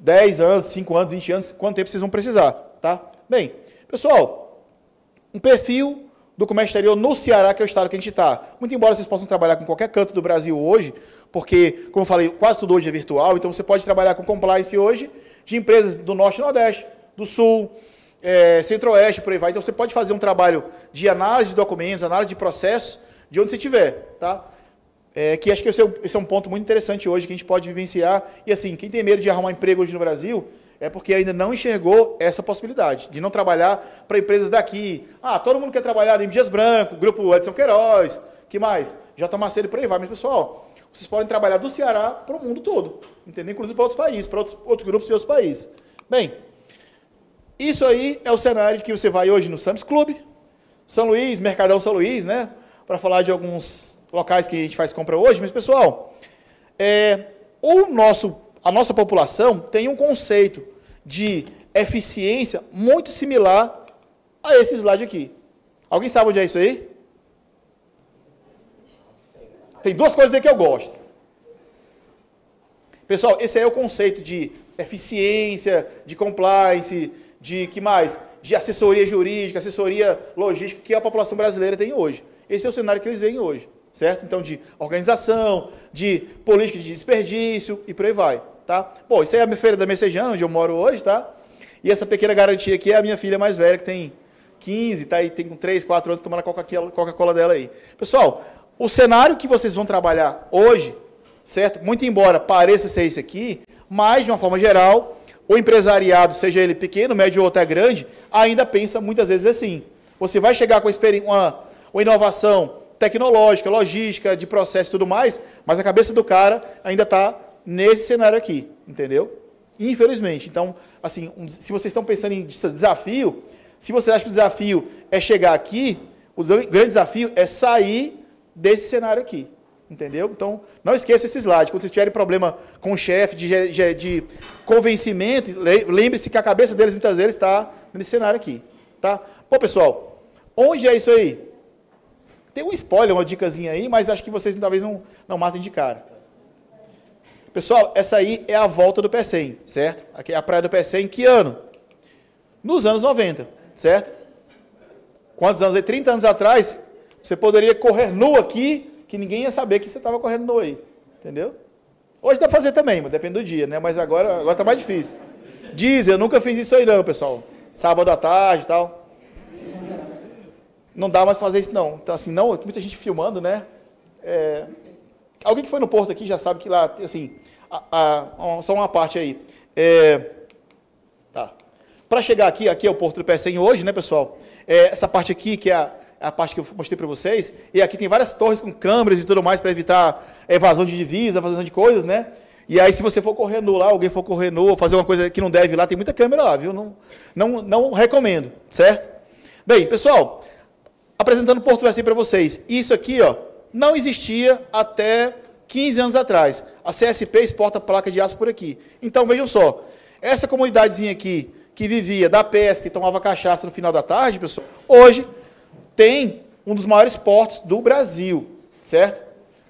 10 anos, 5 anos, 20 anos, quanto tempo vocês vão precisar, tá? Bem, pessoal, um perfil do comércio exterior no Ceará, que é o estado que a gente está. Muito embora vocês possam trabalhar com qualquer canto do Brasil hoje, porque, como eu falei, quase tudo hoje é virtual, então você pode trabalhar com compliance hoje de empresas do Norte e Nordeste, do Sul, Centro-Oeste, por aí vai. Então você pode fazer um trabalho de análise de documentos, análise de processos, de onde você estiver, tá? Que acho que esse é um ponto muito interessante hoje, que a gente pode vivenciar. E assim, quem tem medo de arrumar emprego hoje no Brasil, é porque ainda não enxergou essa possibilidade, de não trabalhar para empresas daqui. Todo mundo quer trabalhar em Dias Branco, Grupo Edson Queiroz, que mais? J. Macedo e por aí vai. Mas, pessoal, vocês podem trabalhar do Ceará para o mundo todo, entendeu? Inclusive para outros países, para outros grupos de outros países. Bem, isso aí é o cenário que você vai hoje no Sam's Club, São Luís, Mercadão São Luís, né? Para falar de alguns locais que a gente faz compra hoje. Mas, pessoal, a nossa população tem um conceito de eficiência muito similar a esse slide aqui. Alguém sabe onde é isso aí? Tem 2 coisas aí que eu gosto. Pessoal, esse aí é o conceito de eficiência, de compliance, de que mais? De assessoria jurídica, assessoria logística que a população brasileira tem hoje. Esse é o cenário que eles veem hoje, certo? Então, de organização, de política de desperdício e por aí vai, tá? Bom, isso aí é a feira da Messejana, onde eu moro hoje, tá? E essa pequena garantia aqui é a minha filha mais velha, que tem 15, tá? E tem 3, 4 anos tomando a Coca-Cola dela aí. Pessoal, o cenário que vocês vão trabalhar hoje, certo? Muito embora pareça ser esse aqui, mas, de uma forma geral, o empresariado, seja ele pequeno, médio ou até grande, ainda pensa muitas vezes assim. Você vai chegar com uma inovação tecnológica, logística, de processo e tudo mais, mas a cabeça do cara ainda está nesse cenário aqui, entendeu? Infelizmente. Então, assim, se vocês estão pensando em desafio, Se você acha que o desafio é chegar aqui, o grande desafio é sair desse cenário aqui. Entendeu? Então, não esqueça esse slide. Quando vocês tiverem problema com o chefe de convencimento, lembre-se que a cabeça deles, muitas vezes, está nesse cenário aqui. Tá? Bom, pessoal, onde é isso aí? Tem um spoiler, uma dicasinha aí, mas acho que vocês talvez não matem de cara. Pessoal, essa aí é a volta do Pecém, certo? Aqui é a praia do Pecém, em que ano? Nos anos 90, certo? Quantos anos? 30 anos atrás, você poderia correr nu aqui, que ninguém ia saber que você estava correndo nu aí. Entendeu? Hoje dá para fazer também, mas depende do dia, né? Mas agora está mais difícil. Dizem, eu nunca fiz isso aí não, pessoal. Sábado à tarde e tal. Não dá mais para fazer isso não. Então, assim, não, muita gente filmando, né? Alguém que foi no Porto aqui já sabe que lá, assim, só uma parte aí. Tá. Para chegar aqui é o Porto do Pecém hoje, né, pessoal? Essa parte aqui, que é a parte que eu mostrei para vocês, e aqui tem várias torres com câmeras e tudo mais para evitar evasão de divisa, evasão de coisas, né? E aí, se você for correr nu lá, alguém for correr nu, fazer uma coisa que não deve lá, tem muita câmera lá, viu? Não recomendo, certo? Bem, pessoal, apresentando o Porto do Pecém para vocês. Isso aqui, ó, não existia até 15 anos atrás. A CSP exporta placa de aço por aqui. Então, vejam só, essa comunidadezinha aqui, que vivia da pesca e tomava cachaça no final da tarde, pessoal, hoje tem um dos maiores portos do Brasil, certo?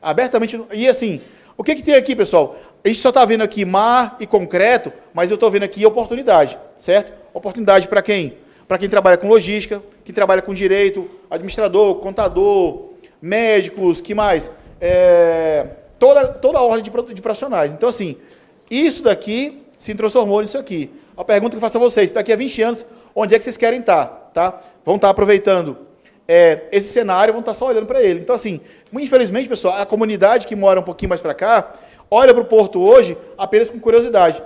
Abertamente. E assim, o que tem aqui, pessoal? A gente só está vendo aqui mar e concreto, mas eu estou vendo aqui oportunidade, certo? Oportunidade para quem? Para quem trabalha com logística, quem trabalha com direito, administrador, contador, médicos, que mais? Toda a ordem de profissionais. Então, assim, isso daqui se transformou nisso aqui. A pergunta que eu faço a vocês, daqui a 20 anos, onde é que vocês querem estar? Tá? Vão estar aproveitando esse cenário, vão estar só olhando para ele. Então, assim, infelizmente, pessoal, a comunidade que mora um pouquinho mais para cá, olha para o Porto hoje apenas com curiosidade.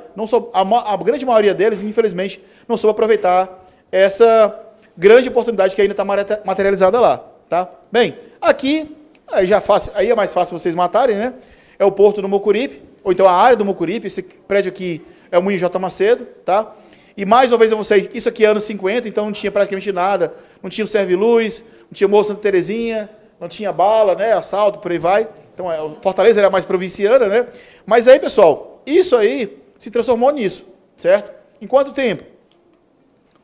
A grande maioria deles, infelizmente, não soube aproveitar essa grande oportunidade que ainda está materializada lá. Tá? Bem, aqui, aí é mais fácil vocês matarem, né? É o Porto do Mucuripe, ou então a área do Mucuripe. Esse prédio aqui é o Moinho J. Macedo, tá? E mais uma vez a vocês, isso aqui é anos 50, então não tinha praticamente nada, não tinha o Serviluz, não tinha Morro Santa Terezinha, não tinha bala, né, assalto, por aí vai. Então, Fortaleza era mais provinciana, né? Mas aí, pessoal, isso aí se transformou nisso, certo? Em quanto tempo?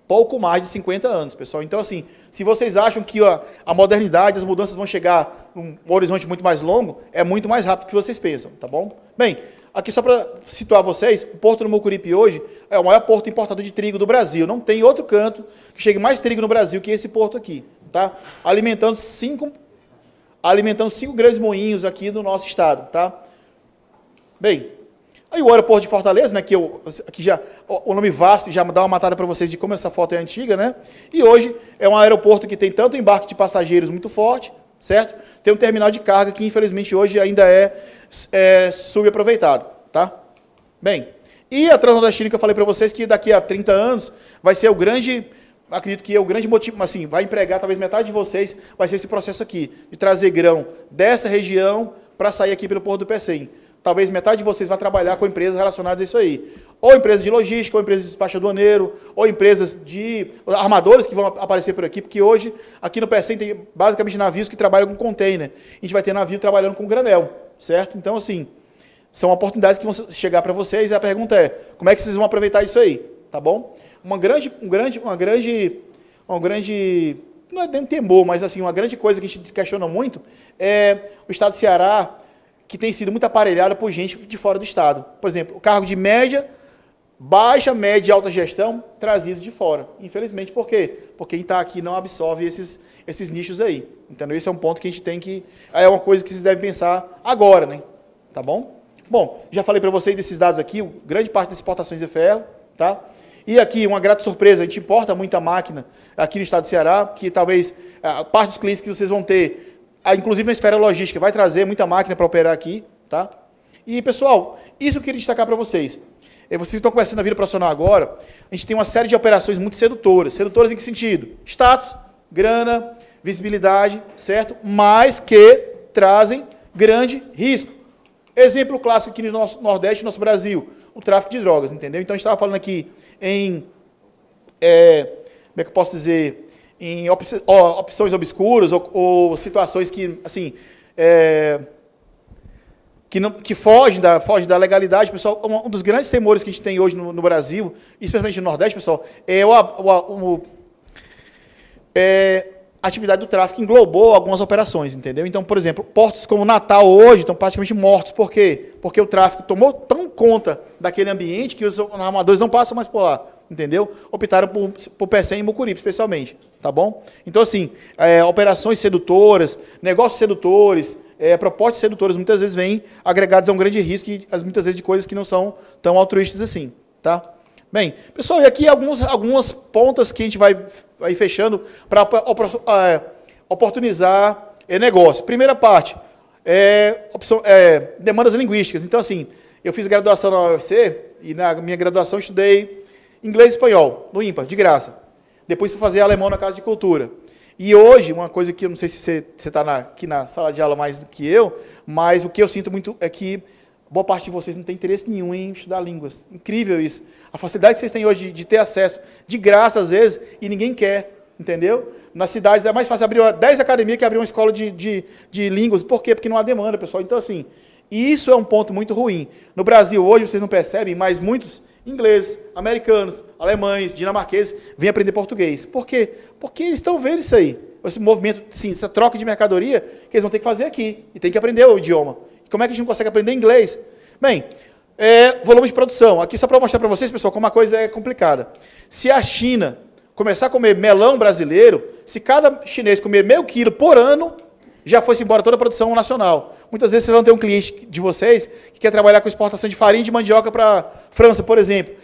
Pouco mais de 50 anos, pessoal. Então, assim, se vocês acham que a modernidade, as mudanças vão chegar num horizonte muito mais longo, é muito mais rápido do que vocês pensam, tá bom? Bem, aqui só para situar vocês, o Porto do Mucuripe hoje é o maior porto importador de trigo do Brasil. Não tem outro canto que chegue mais trigo no Brasil que esse porto aqui, tá? Alimentando cinco grandes moinhos aqui do nosso estado, tá? Bem, aí o aeroporto de Fortaleza, né, aqui já o nome VASP já dá uma matada para vocês de como essa foto é antiga, né? E hoje é um aeroporto que tem tanto embarque de passageiros muito forte, certo? Tem um terminal de carga que infelizmente hoje ainda é subaproveitado, tá? Bem, e a Transnordestina que eu falei para vocês que daqui a 30 anos vai ser acredito que é o grande motivo, assim, vai empregar talvez metade de vocês, vai ser esse processo aqui, de trazer grão dessa região para sair aqui pelo Porto do Pecém. Talvez metade de vocês vai trabalhar com empresas relacionadas a isso aí. Ou empresas de logística, ou empresas de despacho aduaneiro, ou empresas de armadores que vão aparecer por aqui, porque hoje, aqui no Pecém, tem basicamente navios que trabalham com container. A gente vai ter navio trabalhando com granel, certo? Então, assim, são oportunidades que vão chegar para vocês, e a pergunta é, como é que vocês vão aproveitar isso aí? Tá bom? Não é nem temor, mas assim, uma grande coisa que a gente questiona muito é o estado do Ceará, que tem sido muito aparelhado por gente de fora do estado. Por exemplo, o cargo de baixa, média e alta gestão trazido de fora. Infelizmente, por quê? Porque quem está aqui não absorve esses nichos aí. Então, esse é um ponto que a gente tem que... É uma coisa que vocês devem pensar agora, né? Tá bom? Bom, já falei para vocês desses dados aqui, grande parte das exportações é ferro, tá? E aqui, uma grata surpresa, a gente importa muita máquina aqui no estado do Ceará, que talvez a parte dos clientes que vocês vão ter, inclusive na esfera logística, vai trazer muita máquina para operar aqui, tá? E, pessoal, isso que eu queria destacar para vocês. Vocês estão começando a vida profissional agora, a gente tem uma série de operações muito sedutoras. Sedutoras em que sentido? Status, grana, visibilidade, certo? Mas que trazem grande risco. Exemplo clássico aqui no nosso Nordeste, no nosso Brasil, o tráfico de drogas, entendeu? Então, a gente estava falando aqui em é que eu posso dizer, em opções obscuras ou situações que, assim, que fogem da legalidade, pessoal. Um dos grandes temores que a gente tem hoje no Brasil, especialmente no Nordeste, pessoal, é a atividade do tráfico englobou algumas operações, entendeu? Então, por exemplo, portos como Natal hoje estão praticamente mortos. Por quê? Porque o tráfico tomou tão conta daquele ambiente que os armadores não passam mais por lá, entendeu? Optaram por Pecém e Mucuripe, especialmente, tá bom? Então, assim, operações sedutoras, negócios sedutores, propostas sedutoras, muitas vezes vêm agregados a um grande risco e muitas vezes de coisas que não são tão altruístas assim, tá? Bem, pessoal, e aqui algumas pontas que a gente vai fechando para oportunizar negócio. Primeira parte, demandas linguísticas. Então, assim, eu fiz graduação na UFC e na minha graduação estudei inglês e espanhol, no IMPA, de graça. Depois fui fazer alemão na Casa de Cultura. E hoje, uma coisa que eu não sei se você está aqui na sala de aula mais do que eu, mas o que eu sinto muito é que boa parte de vocês não tem interesse nenhum em estudar línguas. Incrível isso. A facilidade que vocês têm hoje de ter acesso, de graça às vezes, e ninguém quer, entendeu? Nas cidades é mais fácil abrir 10 academias que abrir uma escola de línguas. Por quê? Porque não há demanda, pessoal. Então, assim, isso é um ponto muito ruim. No Brasil, hoje, vocês não percebem, mas muitos ingleses, americanos, alemães, dinamarqueses vêm aprender português. Por quê? Porque eles estão vendo isso aí. Esse movimento, sim, essa troca de mercadoria que eles vão ter que fazer aqui. E tem que aprender o idioma. Como é que a gente não consegue aprender inglês? Bem, volume de produção. Aqui só para mostrar para vocês, pessoal, como a coisa é complicada. Se a China começar a comer melão brasileiro, se cada chinês comer meio quilo por ano, já foi-se embora toda a produção nacional. Muitas vezes vocês vão ter um cliente de vocês que quer trabalhar com exportação de farinha de mandioca para a França, por exemplo.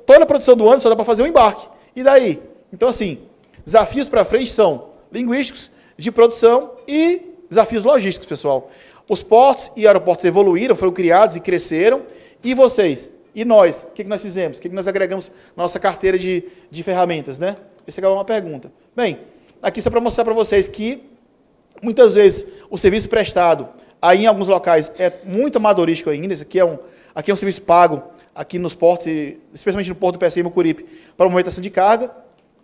Toda a produção do ano só dá para fazer um embarque. E daí? Então, assim, desafios para frente são linguísticos, de produção e desafios logísticos, pessoal. Os portos e aeroportos evoluíram, foram criados e cresceram. E vocês? E nós? O que nós fizemos? O que nós agregamos na nossa carteira de ferramentas, né? Essa é uma pergunta. Bem, aqui só para mostrar para vocês que, muitas vezes, o serviço prestado, aí em alguns locais, é muito amadorístico ainda. Isso aqui é um serviço pago, aqui nos portos, especialmente no porto do Pecém e Mucuripe, para movimentação de carga.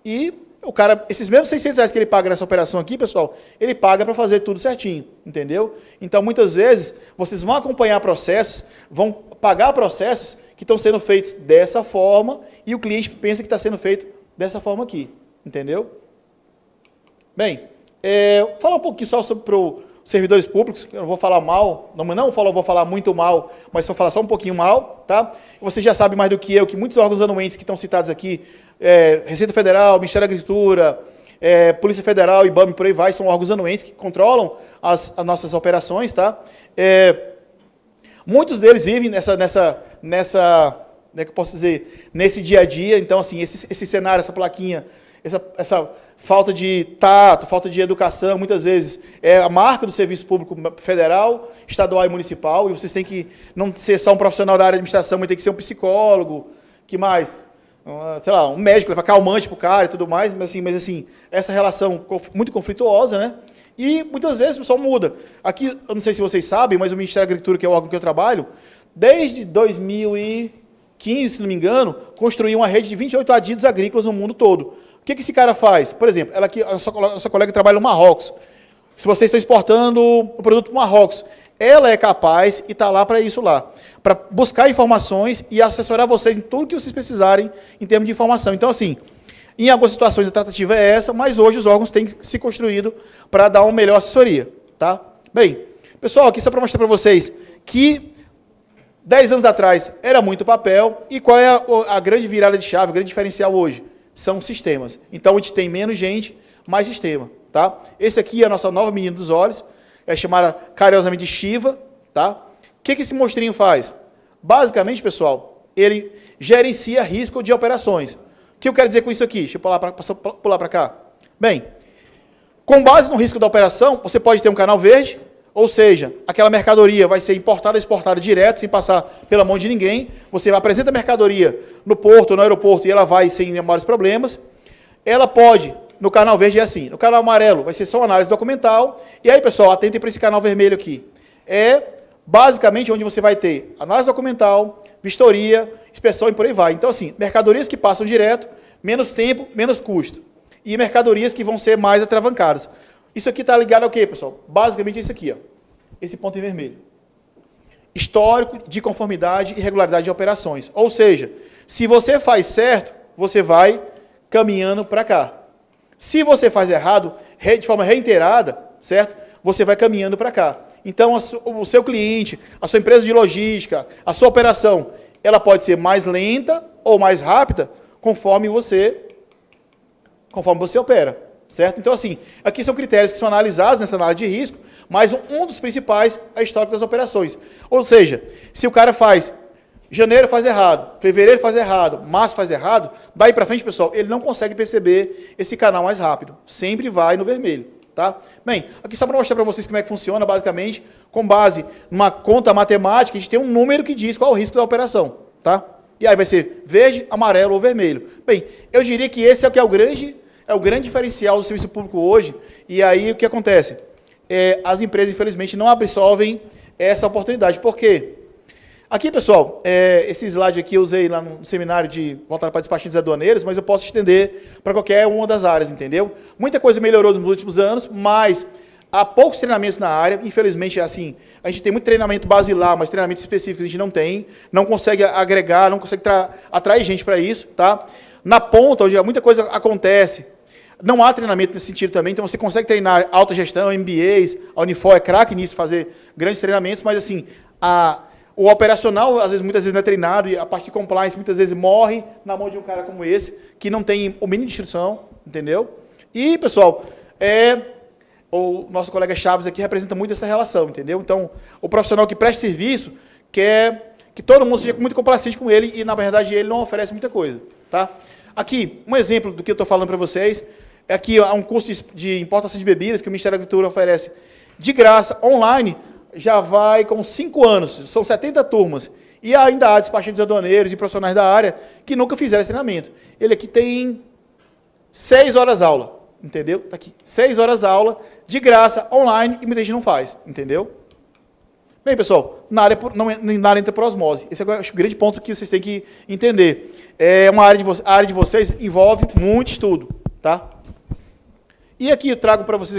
E o cara, esses mesmos R$600 que ele paga nessa operação aqui, pessoal, ele paga para fazer tudo certinho, entendeu? Então, muitas vezes, vocês vão acompanhar processos, vão pagar processos que estão sendo feitos dessa forma e o cliente pensa que está sendo feito dessa forma aqui, entendeu? Bem, falar um pouquinho só sobre os servidores públicos, eu não vou falar mal, vou falar muito mal, mas só falar só um pouquinho mal, tá? Você já sabe mais do que eu que muitos órgãos anuentes que estão citados aqui, Receita Federal, Ministério da Agricultura, Polícia Federal, IBAMA e por aí vai, são órgãos anuentes que controlam as nossas operações, tá? Muitos deles vivem que eu posso dizer, nesse dia a dia. Então, assim, esse cenário, essa plaquinha, essa falta de tato, falta de educação, muitas vezes é a marca do serviço público federal, estadual e municipal, e vocês têm que não ser só um profissional da área de administração, mas tem que ser um psicólogo, que mais? Sei lá, um médico, levar calmante para o cara e tudo mais, mas assim, essa relação muito conflituosa, né? E muitas vezes o pessoal muda. Aqui, eu não sei se vocês sabem, mas o Ministério da Agricultura, que é o órgão que eu trabalho, desde 2015, se não me engano, construiu uma rede de 28 adidos agrícolas no mundo todo. O que esse cara faz? Por exemplo, ela aqui, a nossa colega trabalha no Marrocos. Se vocês estão exportando o produto para o Marrocos, ela é capaz e está lá para isso lá, para buscar informações e assessorar vocês em tudo que vocês precisarem em termos de informação. Então, assim, em algumas situações a tratativa é essa, mas hoje os órgãos têm se construído para dar uma melhor assessoria, tá? Bem, pessoal, aqui só para mostrar para vocês que 10 anos atrás era muito papel e qual é a grande virada de chave, o grande diferencial hoje? São sistemas. Então, a gente tem menos gente, mais sistema, tá? Esse aqui é a nossa nova menina dos olhos, é chamada carinhosamente de Shiva, tá? O que esse monstrinho faz? Basicamente, pessoal, ele gerencia risco de operações. O que eu quero dizer com isso aqui? Deixa eu pular para cá. Bem, com base no risco da operação, você pode ter um canal verde, ou seja, aquela mercadoria vai ser importada e exportada direto, sem passar pela mão de ninguém. Você apresenta a mercadoria no porto ou no aeroporto e ela vai sem maiores problemas. Ela pode, no canal verde é assim, no canal amarelo vai ser só análise documental. E aí, pessoal, atentem para esse canal vermelho aqui. É basicamente onde você vai ter análise documental, vistoria, inspeção e por aí vai. Então, assim, mercadorias que passam direto, menos tempo, menos custo. E mercadorias que vão ser mais atravancadas. Isso aqui está ligado ao quê, pessoal? Basicamente isso aqui, ó. Esse ponto em vermelho. Histórico de conformidade e regularidade de operações. Ou seja, se você faz certo, você vai caminhando para cá. Se você faz errado, de forma reiterada, certo? Você vai caminhando para cá. Então, o seu cliente, a sua empresa de logística, a sua operação, ela pode ser mais lenta ou mais rápida, conforme você opera, certo? Então, assim, aqui são critérios que são analisados nessa análise de risco, mas um dos principais é o histórico das operações. Ou seja, se o cara faz janeiro faz errado, fevereiro faz errado, março faz errado, daí para frente, pessoal, ele não consegue perceber esse canal mais rápido. Sempre vai no vermelho, tá? Bem, aqui só para mostrar para vocês como é que funciona, basicamente, com base numa conta matemática, a gente tem um número que diz qual é o risco da operação, tá? E aí vai ser verde, amarelo ou vermelho. Bem, eu diria que esse é o que é o grande diferencial do serviço público hoje. E aí o que acontece? As empresas, infelizmente, não absorvem essa oportunidade. Por quê? Aqui, pessoal, esse slide aqui eu usei lá no seminário voltado para despachantes aduaneiros, mas eu posso estender para qualquer uma das áreas, entendeu? Muita coisa melhorou nos últimos anos, mas há poucos treinamentos na área. Infelizmente, assim, a gente tem muito treinamento basilar, mas treinamentos específicos a gente não tem, não consegue agregar, não consegue atrair gente para isso, tá? Na ponta, onde muita coisa acontece, não há treinamento nesse sentido também, então você consegue treinar alta gestão, MBAs, a Unifor é craque nisso, fazer grandes treinamentos, mas assim, o operacional, muitas vezes não é treinado, e a parte de compliance muitas vezes morre na mão de um cara como esse, que não tem o mínimo de instrução, entendeu? E, pessoal, o nosso colega Chaves aqui representa muito essa relação, entendeu? Então, o profissional que presta serviço quer que todo mundo seja muito complacente com ele, e, na verdade, ele não oferece muita coisa, tá? Aqui, um exemplo do que eu estou falando para vocês. Aqui há um curso de importação de bebidas que o Ministério da Agricultura oferece de graça, online, já vai com 5 anos, são 70 turmas. E ainda há despachantes aduaneiros e profissionais da área que nunca fizeram esse treinamento. Ele aqui tem 6 horas aula, entendeu? Está aqui, 6 horas aula, de graça, online, e muita gente não faz, entendeu? Bem, pessoal, na área entra por osmose. Esse é o grande ponto que vocês têm que entender. A área de vocês envolve muito estudo, tá? E aqui eu trago para vocês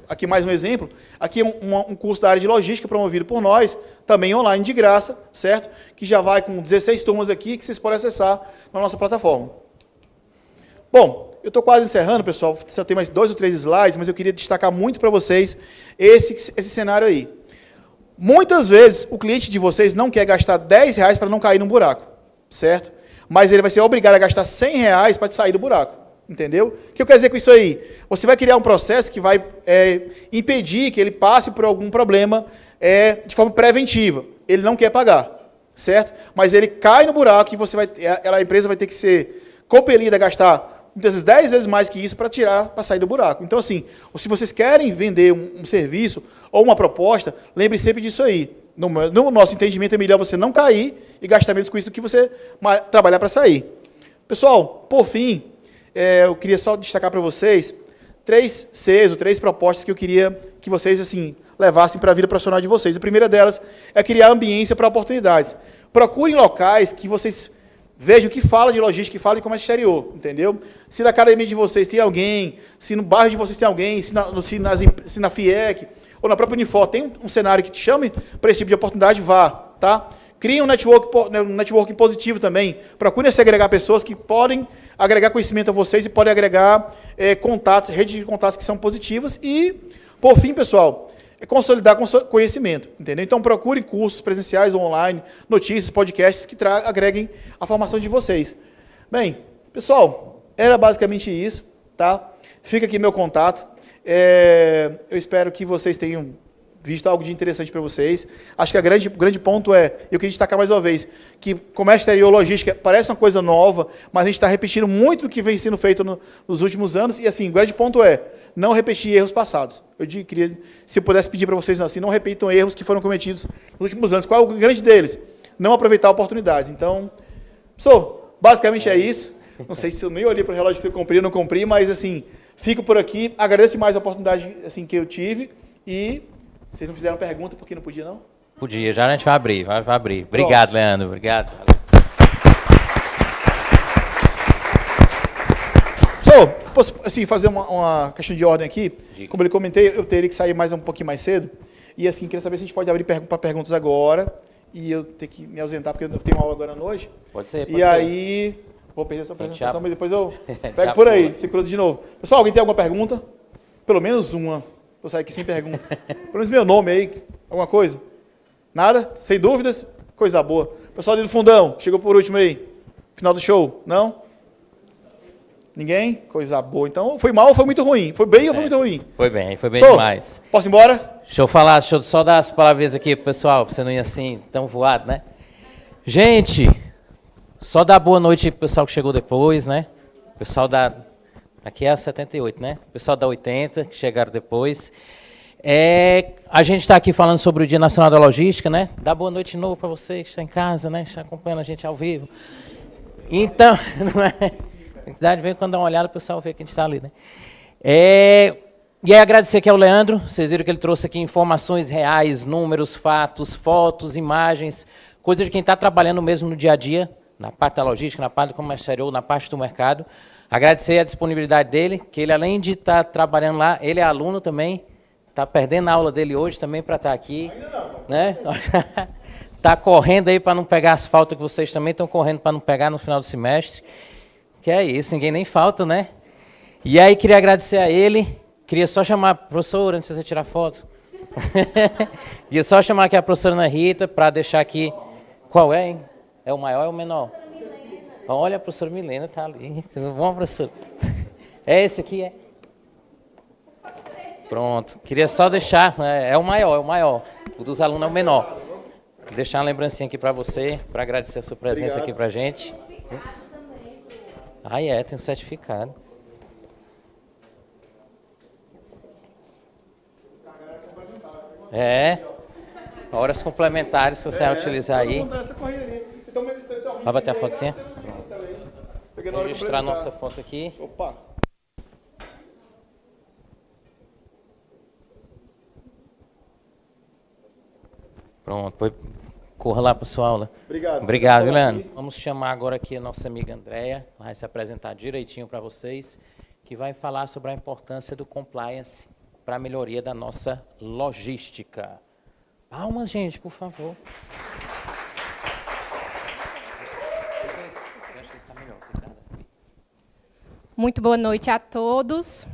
aqui mais um exemplo. Aqui um curso da área de logística promovido por nós, também online de graça, certo? Que já vai com 16 turmas aqui que vocês podem acessar na nossa plataforma. Bom, eu estou quase encerrando, pessoal. Só tem mais 2 ou 3 slides, mas eu queria destacar muito para vocês esse cenário aí. Muitas vezes o cliente de vocês não quer gastar R$10 para não cair num buraco, certo? Mas ele vai ser obrigado a gastar R$100 para sair do buraco. Entendeu? O que eu quero dizer com isso aí? Você vai criar um processo que vai impedir que ele passe por algum problema de forma preventiva. Ele não quer pagar, certo? Mas ele cai no buraco e a empresa vai ter que ser compelida a gastar muitas vezes 10 vezes mais que isso para sair do buraco. Então, assim, se vocês querem vender um serviço ou uma proposta, lembre sempre disso aí. No nosso entendimento, é melhor você não cair e gastar menos com isso do que você trabalhar para sair. Pessoal, por fim, eu queria só destacar para vocês 3 Cs ou 3 propostas que eu queria que vocês assim levassem para a vida profissional de vocês. A primeira delas é criar ambiência para oportunidades. Procurem locais que vocês vejam que fala de logística, que fala de comércio exterior, entendeu? Se na academia de vocês tem alguém, se no bairro de vocês tem alguém, se na FIEC ou na própria Unifor tem um cenário que te chame para esse tipo de oportunidade, vá, tá? Crie um networking positivo também. Procure se agregar pessoas que podem agregar conhecimento a vocês e podem agregar contatos, redes de contatos que são positivas. E, por fim, pessoal, consolidar conhecimento, entendeu? Então, procurem cursos presenciais ou online, notícias, podcasts que agreguem a formação de vocês. Bem, pessoal, era basicamente isso, tá? Fica aqui meu contato. Eu espero que vocês tenham visto algo de interessante para vocês. Acho que o grande ponto eu queria destacar mais uma vez, que comércio exterior, logística, parece uma coisa nova, mas a gente está repetindo muito do que vem sendo feito nos últimos anos, e assim, o grande ponto não repetir erros passados. Queria, se eu pudesse pedir para vocês assim, não repitam erros que foram cometidos nos últimos anos. Qual é o grande deles? Não aproveitar oportunidades. Então, basicamente é isso. Não sei se eu nem olhei para o relógio se eu cumpri ou não cumpri, mas assim, fico por aqui, agradeço mais a oportunidade assim, que eu tive, e vocês não fizeram pergunta porque não podia, não? Podia, já a gente vai abrir, vai abrir. Obrigado, Leandro, obrigado. Professor, posso assim, fazer uma questão de ordem aqui? Diga. Como eu comentei, eu teria que sair um pouquinho mais cedo. E assim, queria saber se a gente pode abrir para perguntas agora. E eu ter que me ausentar, porque eu tenho uma aula agora à noite. Pode ser, E aí, vou perder a sua apresentação, mas depois eu pego Já por aí, pula. se cruza de novo. Pessoal, alguém tem alguma pergunta? Pelo menos uma. Vou sair aqui sem perguntas. Pelo menos meu nome aí, alguma coisa? Nada? Sem dúvidas? Coisa boa. Pessoal ali do fundão, chegou por último aí. Final do show? Não? Ninguém? Coisa boa. Então, foi mal ou foi muito ruim? Foi bem ou foi muito ruim? Foi bem Sou. demais. Posso ir embora? Deixa eu só dar as palavrinhas aqui pro pessoal, pra você não ir assim, tão voado, né? Gente, só dar boa noite pro pessoal que chegou depois, né? Pessoal da... Aqui é a 78, né? Pessoal da 80, que chegaram depois. A gente está aqui falando sobre o Dia Nacional da Logística, né? Dá boa noite de novo para você que está em casa, né? Está acompanhando a gente ao vivo. Então, não é... Tem que dar de vez em quando dar uma olhada, o pessoal vê que a gente está ali, né? E aí agradecer aqui ao Leandro, vocês viram que ele trouxe aqui informações reais, números, fatos, fotos, imagens, coisa de quem está trabalhando mesmo no dia a dia, na parte da logística, na parte do comércio exterior, na parte do mercado. Agradecer a disponibilidade dele, que ele além de estar trabalhando lá, ele é aluno também, está perdendo a aula dele hoje também para estar aqui. Ainda não, né? Está correndo aí para não pegar as faltas que vocês também estão correndo para não pegar no final do semestre. Que é isso, ninguém nem falta, né? E aí queria agradecer a ele. Queria só chamar, professora, antes de você tirar fotos. Queria só chamar aqui a professora Ana Rita para deixar aqui. Qual é, hein? É o maior ou é o menor? Olha, a professora Milena está ali. Tudo bom, professor? É esse aqui, é? Pronto. Queria só deixar, é o maior. O dos alunos é o menor. Deixar uma lembrancinha aqui para você, para agradecer a sua presença aqui para a gente. Ah, tem um certificado. Horas complementares que você vai utilizar aí. Vai bater a fotinha? Vou registrar a nossa foto aqui. Opa! Pronto, corra lá para sua aula. Obrigado, Leandro. Vamos chamar agora aqui a nossa amiga Andréia, vai se apresentar direitinho para vocês, que vai falar sobre a importância do compliance para a melhoria da nossa logística. Palmas, gente, por favor. Muito boa noite a todos.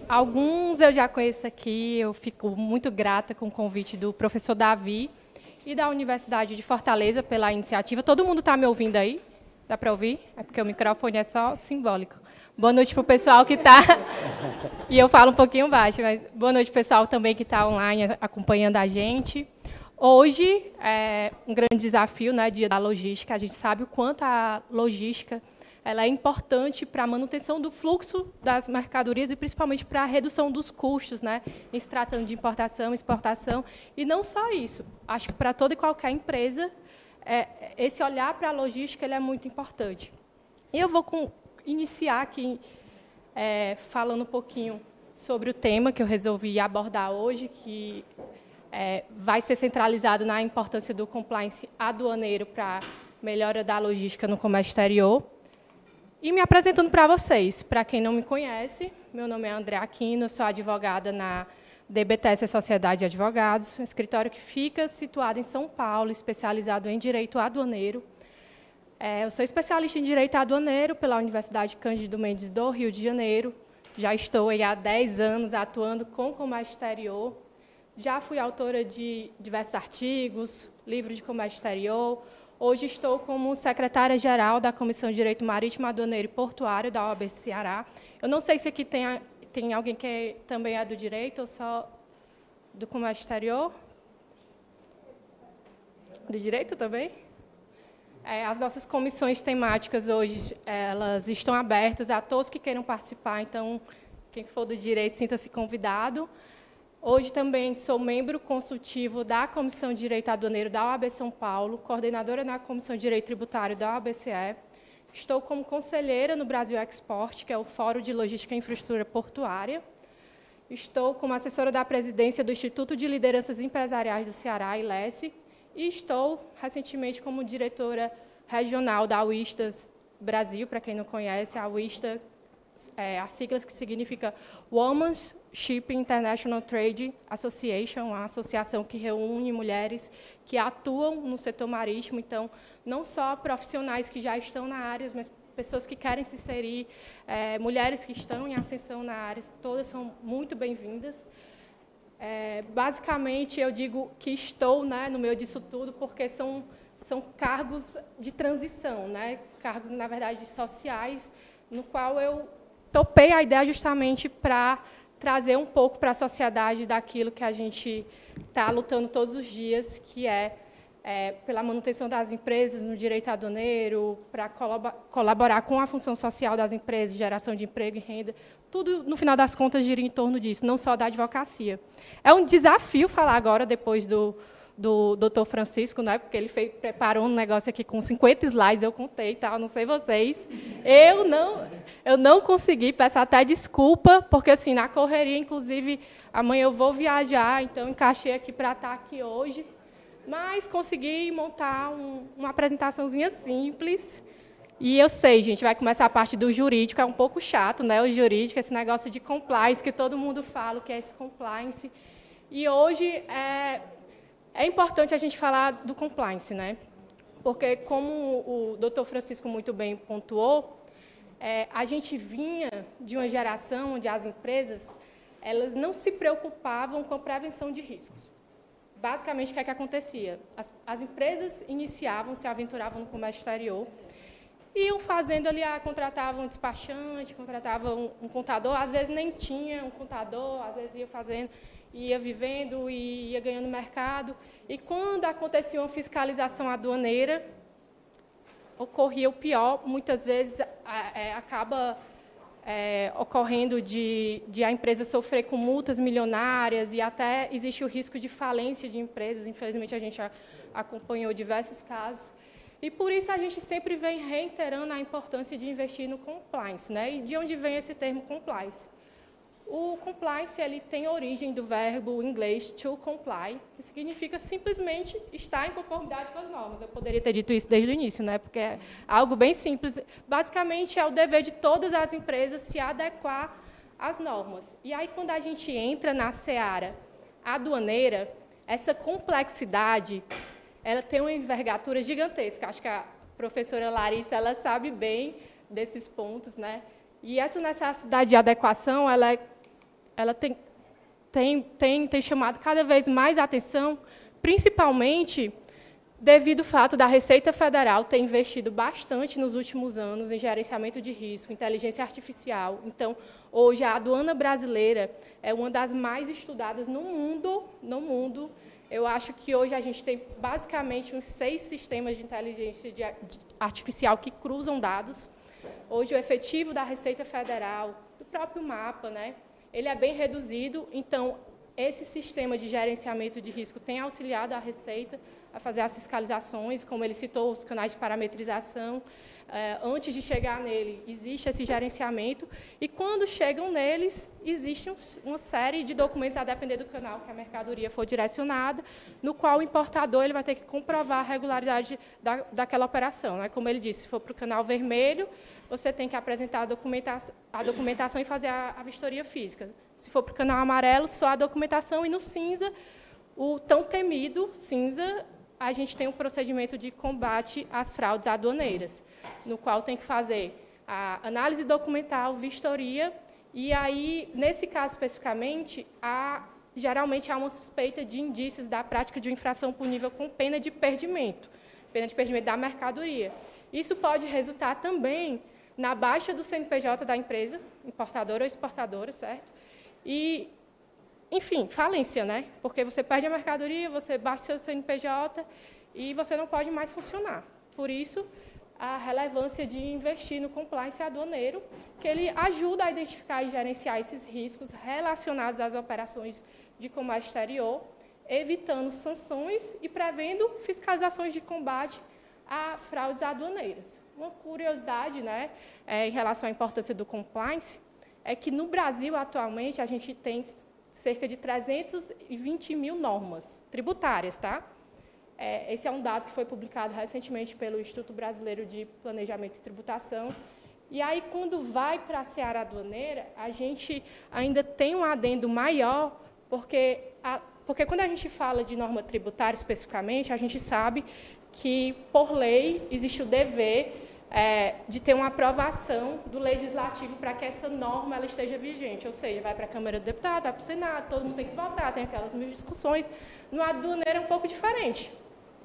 Alguns eu já conheço aqui, eu fico muito grata com o convite do professor Davi e da Universidade de Fortaleza pela iniciativa. Todo mundo está me ouvindo aí? Dá para ouvir? É porque o microfone é só simbólico. Boa noite para o pessoal que está... E eu falo um pouquinho baixo, mas boa noite, pessoal, também que está online acompanhando a gente. Hoje é um grande desafio, né, Dia da Logística. A gente sabe o quanto a logística ela é importante para a manutenção do fluxo das mercadorias e, principalmente, para a redução dos custos, né, em se tratando de importação, exportação. E não só isso. Acho que para toda e qualquer empresa, esse olhar para a logística ele é muito importante. E eu vou iniciar aqui falando um pouquinho sobre o tema que eu resolvi abordar hoje, que vai ser centralizado na importância do compliance aduaneiro para a melhora da logística no comércio exterior. E me apresentando para vocês, para quem não me conhece, meu nome é Andréa Aquino, sou advogada na DBTS Sociedade de Advogados, um escritório que fica situado em São Paulo, especializado em direito aduaneiro. Eu sou especialista em direito aduaneiro pela Universidade Cândido Mendes do Rio de Janeiro. Já estou aí há 10 anos atuando com comércio exterior. Já fui autora de diversos artigos, livro de comércio exterior. Hoje estou como secretária-geral da Comissão de Direito Marítimo, Aduaneiro e Portuário da OAB Ceará. Eu não sei se aqui tem alguém que também é do direito ou só do comércio exterior. Do direito também? As nossas comissões temáticas hoje elas estão abertas a todos que queiram participar, então, quem for do direito, sinta-se convidado. Hoje também sou membro consultivo da Comissão de Direito Aduaneiro da OAB São Paulo, coordenadora na Comissão de Direito Tributário da OABCE. Estou como conselheira no Brasil Export, que é o Fórum de Logística e Infraestrutura Portuária. Estou como assessora da presidência do Instituto de Lideranças Empresariais do Ceará, ILESE, e estou, recentemente, como diretora regional da UISTAS Brasil, para quem não conhece, a UISTA a sigla que significa Women's Shipping International Trade Association, uma associação que reúne mulheres que atuam no setor marítimo, então, não só profissionais que já estão na área, mas pessoas que querem se inserir, mulheres que estão em ascensão na área, todas são muito bem-vindas. Basicamente, eu digo que estou, né, no meio disso tudo, porque são cargos de transição, né, cargos, na verdade, sociais, no qual eu topei a ideia justamente para trazer um pouco para a sociedade daquilo que a gente está lutando todos os dias, que é pela manutenção das empresas no direito aduaneiro, para colaborar com a função social das empresas, geração de emprego e renda. Tudo, no final das contas, gira em torno disso, não só da advocacia. É um desafio falar agora, depois do doutor Francisco, né, porque ele preparou um negócio aqui com 50 slides, eu contei, tá? Não sei vocês. Eu não consegui, peço até desculpa, porque, assim, na correria, inclusive, amanhã eu vou viajar, então encaixei aqui para estar aqui hoje. Mas consegui montar uma apresentaçãozinha simples. E eu sei, gente, vai começar a parte do jurídico, é um pouco chato, né? O jurídico, esse negócio de compliance, que todo mundo fala, o que é esse compliance. E hoje é importante a gente falar do compliance, né? Porque, como o doutor Francisco muito bem pontuou, a gente vinha de uma geração onde as empresas elas não se preocupavam com a prevenção de riscos. Basicamente, o que é que acontecia? As empresas iniciavam, se aventuravam no comércio exterior, iam fazendo ali, contratavam um despachante, contratavam um contador, às vezes nem tinha um contador, às vezes ia fazendo, ia vivendo e ia ganhando mercado. E quando acontecia uma fiscalização aduaneira, ocorria o pior, muitas vezes acaba ocorrendo de a empresa sofrer com multas milionárias e até existe o risco de falência de empresas. Infelizmente, a gente acompanhou diversos casos. E, por isso, a gente sempre vem reiterando a importância de investir no compliance, né? E de onde vem esse termo compliance? O compliance ele tem origem do verbo inglês to comply, que significa simplesmente estar em conformidade com as normas. Eu poderia ter dito isso desde o início, né? Porque é algo bem simples. Basicamente, é o dever de todas as empresas se adequar às normas. E aí, quando a gente entra na seara aduaneira, essa complexidade ela tem uma envergadura gigantesca. Acho que a professora Larissa ela sabe bem desses pontos, né? E essa necessidade de adequação ela tem chamado cada vez mais atenção, principalmente devido ao fato da Receita Federal ter investido bastante nos últimos anos em gerenciamento de risco, inteligência artificial. Então, hoje, a aduana brasileira é uma das mais estudadas no mundo. Eu acho que hoje a gente tem, basicamente, uns 6 sistemas de inteligência artificial que cruzam dados. Hoje, o efetivo da Receita Federal, do próprio mapa, né, ele é bem reduzido. Então, esse sistema de gerenciamento de risco tem auxiliado a Receita a fazer as fiscalizações, como ele citou, os canais de parametrização. Antes de chegar nele, existe esse gerenciamento, e quando chegam neles, existe uma série de documentos, a depender do canal que a mercadoria for direcionada, no qual o importador ele vai ter que comprovar a regularidade daquela operação, né? Como ele disse, se for para o canal vermelho, você tem que apresentar a documentação e fazer a vistoria física. Se for para o canal amarelo, só a documentação, e no cinza, o tão temido cinza, a gente tem um procedimento de combate às fraudes aduaneiras, no qual tem que fazer a análise documental, vistoria, e aí, nesse caso especificamente, geralmente há uma suspeita de indícios da prática de uma infração punível com pena de perdimento da mercadoria. Isso pode resultar também na baixa do CNPJ da empresa, importadora ou exportadora, certo? E, enfim, falência, né? Porque você perde a mercadoria, você baixa o seu CNPJ e você não pode mais funcionar. Por isso, a relevância de investir no compliance aduaneiro, que ele ajuda a identificar e gerenciar esses riscos relacionados às operações de comércio exterior, evitando sanções e prevendo fiscalizações de combate a fraudes aduaneiras. Uma curiosidade, né, em relação à importância do compliance, é que no Brasil, atualmente, a gente tem cerca de 320 mil normas tributárias, tá? Esse é um dado que foi publicado recentemente pelo Instituto Brasileiro de Planejamento e Tributação, E aí, quando vai para a seara aduaneira, a gente ainda tem um adendo maior, porque quando a gente fala de norma tributária especificamente, a gente sabe que, por lei, existe o dever de ter uma aprovação do legislativo para que essa norma ela esteja vigente. Ou seja, vai para a Câmara dos Deputados, vai para o Senado, todo mundo tem que votar, tem aquelas mil discussões. No aduaneiro é um pouco diferente,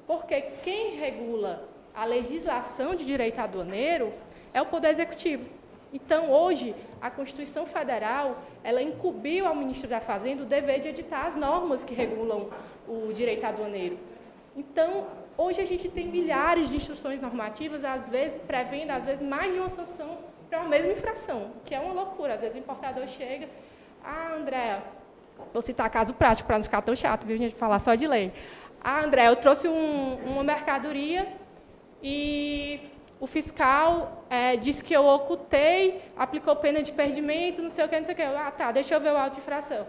porque quem regula a legislação de direito aduaneiro é o Poder Executivo. Então, hoje, a Constituição Federal ela incumbiu ao Ministro da Fazenda o dever de editar as normas que regulam o direito aduaneiro. Então, hoje a gente tem milhares de instruções normativas, às vezes prevendo, às vezes, mais de uma sanção para uma mesma infração, que é uma loucura. Às vezes o importador chega, Andréa, vou citar caso prático para não ficar tão chato, viu, gente, falar só de lei. Andréa, eu trouxe uma mercadoria e o fiscal disse que eu ocultei, aplicou pena de perdimento, não sei o que, não sei o que. Tá, deixa eu ver o auto de infração.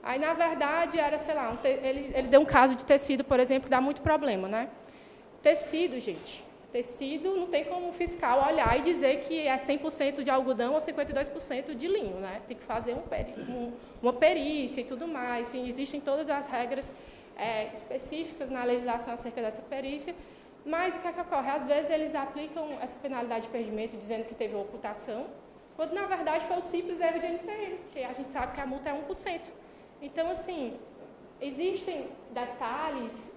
Aí, na verdade, era, sei lá, ele deu um caso de tecido, por exemplo, que dá muito problema, né? Tecido, gente. Tecido, não tem como o fiscal olhar e dizer que é 100% de algodão ou 52% de linho, né? Tem que fazer uma perícia e tudo mais. Enfim, existem todas as regras específicas na legislação acerca dessa perícia. Mas o que é que ocorre? Às vezes, eles aplicam essa penalidade de perdimento dizendo que teve ocultação, quando, na verdade, foi o simples erro de NCM, porque a gente sabe que a multa é 1%. Então, assim, existem detalhes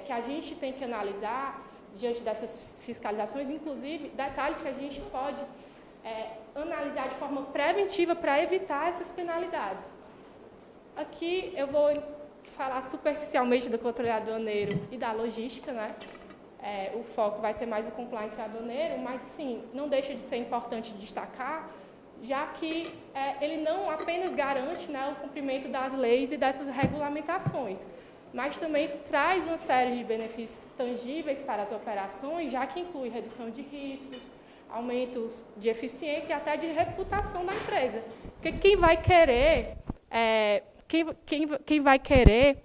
que a gente tem que analisar diante dessas fiscalizações, inclusive detalhes que a gente pode analisar de forma preventiva para evitar essas penalidades. Aqui eu vou falar superficialmente do controle aduaneiro e da logística, né? O foco vai ser mais o compliance aduaneiro, mas, assim, não deixa de ser importante destacar, já que ele não apenas garante, né, o cumprimento das leis e dessas regulamentações, mas também traz uma série de benefícios tangíveis para as operações, já que inclui redução de riscos, aumentos de eficiência e até de reputação da empresa. Porque quem vai querer, quem vai querer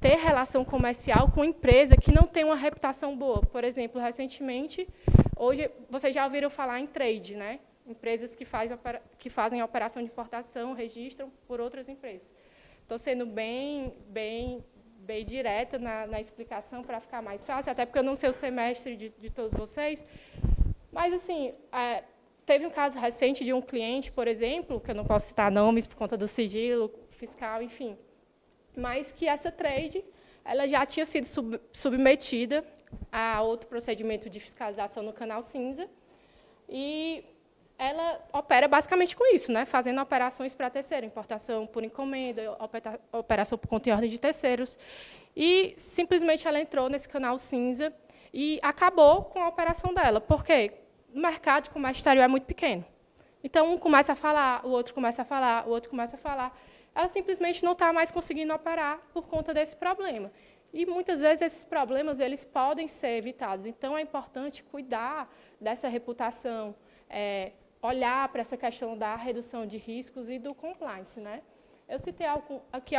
ter relação comercial com empresa que não tem uma reputação boa? Por exemplo, recentemente, hoje, vocês já ouviram falar em trade, né? Empresas que fazem a operação de importação, registram por outras empresas. Estou sendo bem direta na explicação para ficar mais fácil, até porque eu não sei o semestre de todos vocês. Mas, assim, teve um caso recente de um cliente, por exemplo, que eu não posso citar nomes por conta do sigilo fiscal, enfim, mas que essa trade ela já tinha sido submetida a outro procedimento de fiscalização no Canal Cinza, e ela opera basicamente com isso, né? Fazendo operações para terceiro, importação por encomenda, operação por conta e ordem de terceiros. E, simplesmente, ela entrou nesse Canal Cinza e acabou com a operação dela. Por quê? O mercado de comércio exterior é muito pequeno. Então, um começa a falar, o outro começa a falar, o outro começa a falar. Ela simplesmente não está mais conseguindo operar por conta desse problema. E, muitas vezes, esses problemas eles podem ser evitados. Então, é importante cuidar dessa reputação, olhar para essa questão da redução de riscos e do compliance, né? Eu citei aqui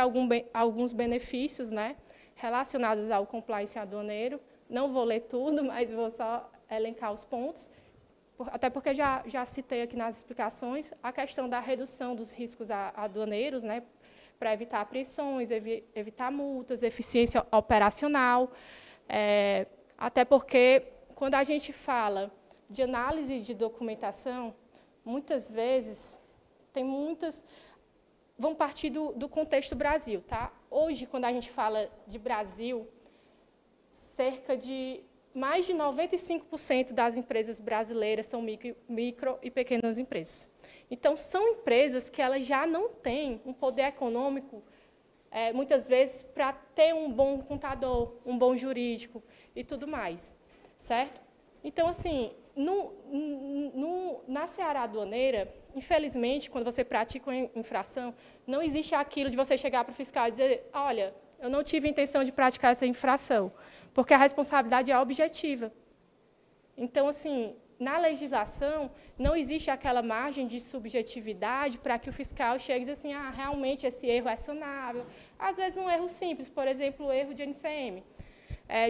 alguns benefícios, né, relacionados ao compliance aduaneiro. Não vou ler tudo, mas vou só elencar os pontos, até porque já citei aqui nas explicações a questão da redução dos riscos aduaneiros, né, para evitar apreensões, evitar multas, eficiência operacional, até porque, quando a gente fala de análise de documentação, muitas vezes, vão partir do contexto Brasil. Tá? Hoje, quando a gente fala de Brasil, cerca de mais de 95% das empresas brasileiras são micro e pequenas empresas. Então, são empresas que elas já não têm um poder econômico, muitas vezes, para ter um bom contador, um bom jurídico e tudo mais. Certo? Então, assim, na seara aduaneira, infelizmente, quando você pratica uma infração, não existe aquilo de você chegar para o fiscal e dizer, olha, eu não tive intenção de praticar essa infração, porque a responsabilidade é objetiva. Então, assim, na legislação, não existe aquela margem de subjetividade para que o fiscal chegue e diga assim, realmente esse erro é sanável. Às vezes, um erro simples, por exemplo, o erro de NCM.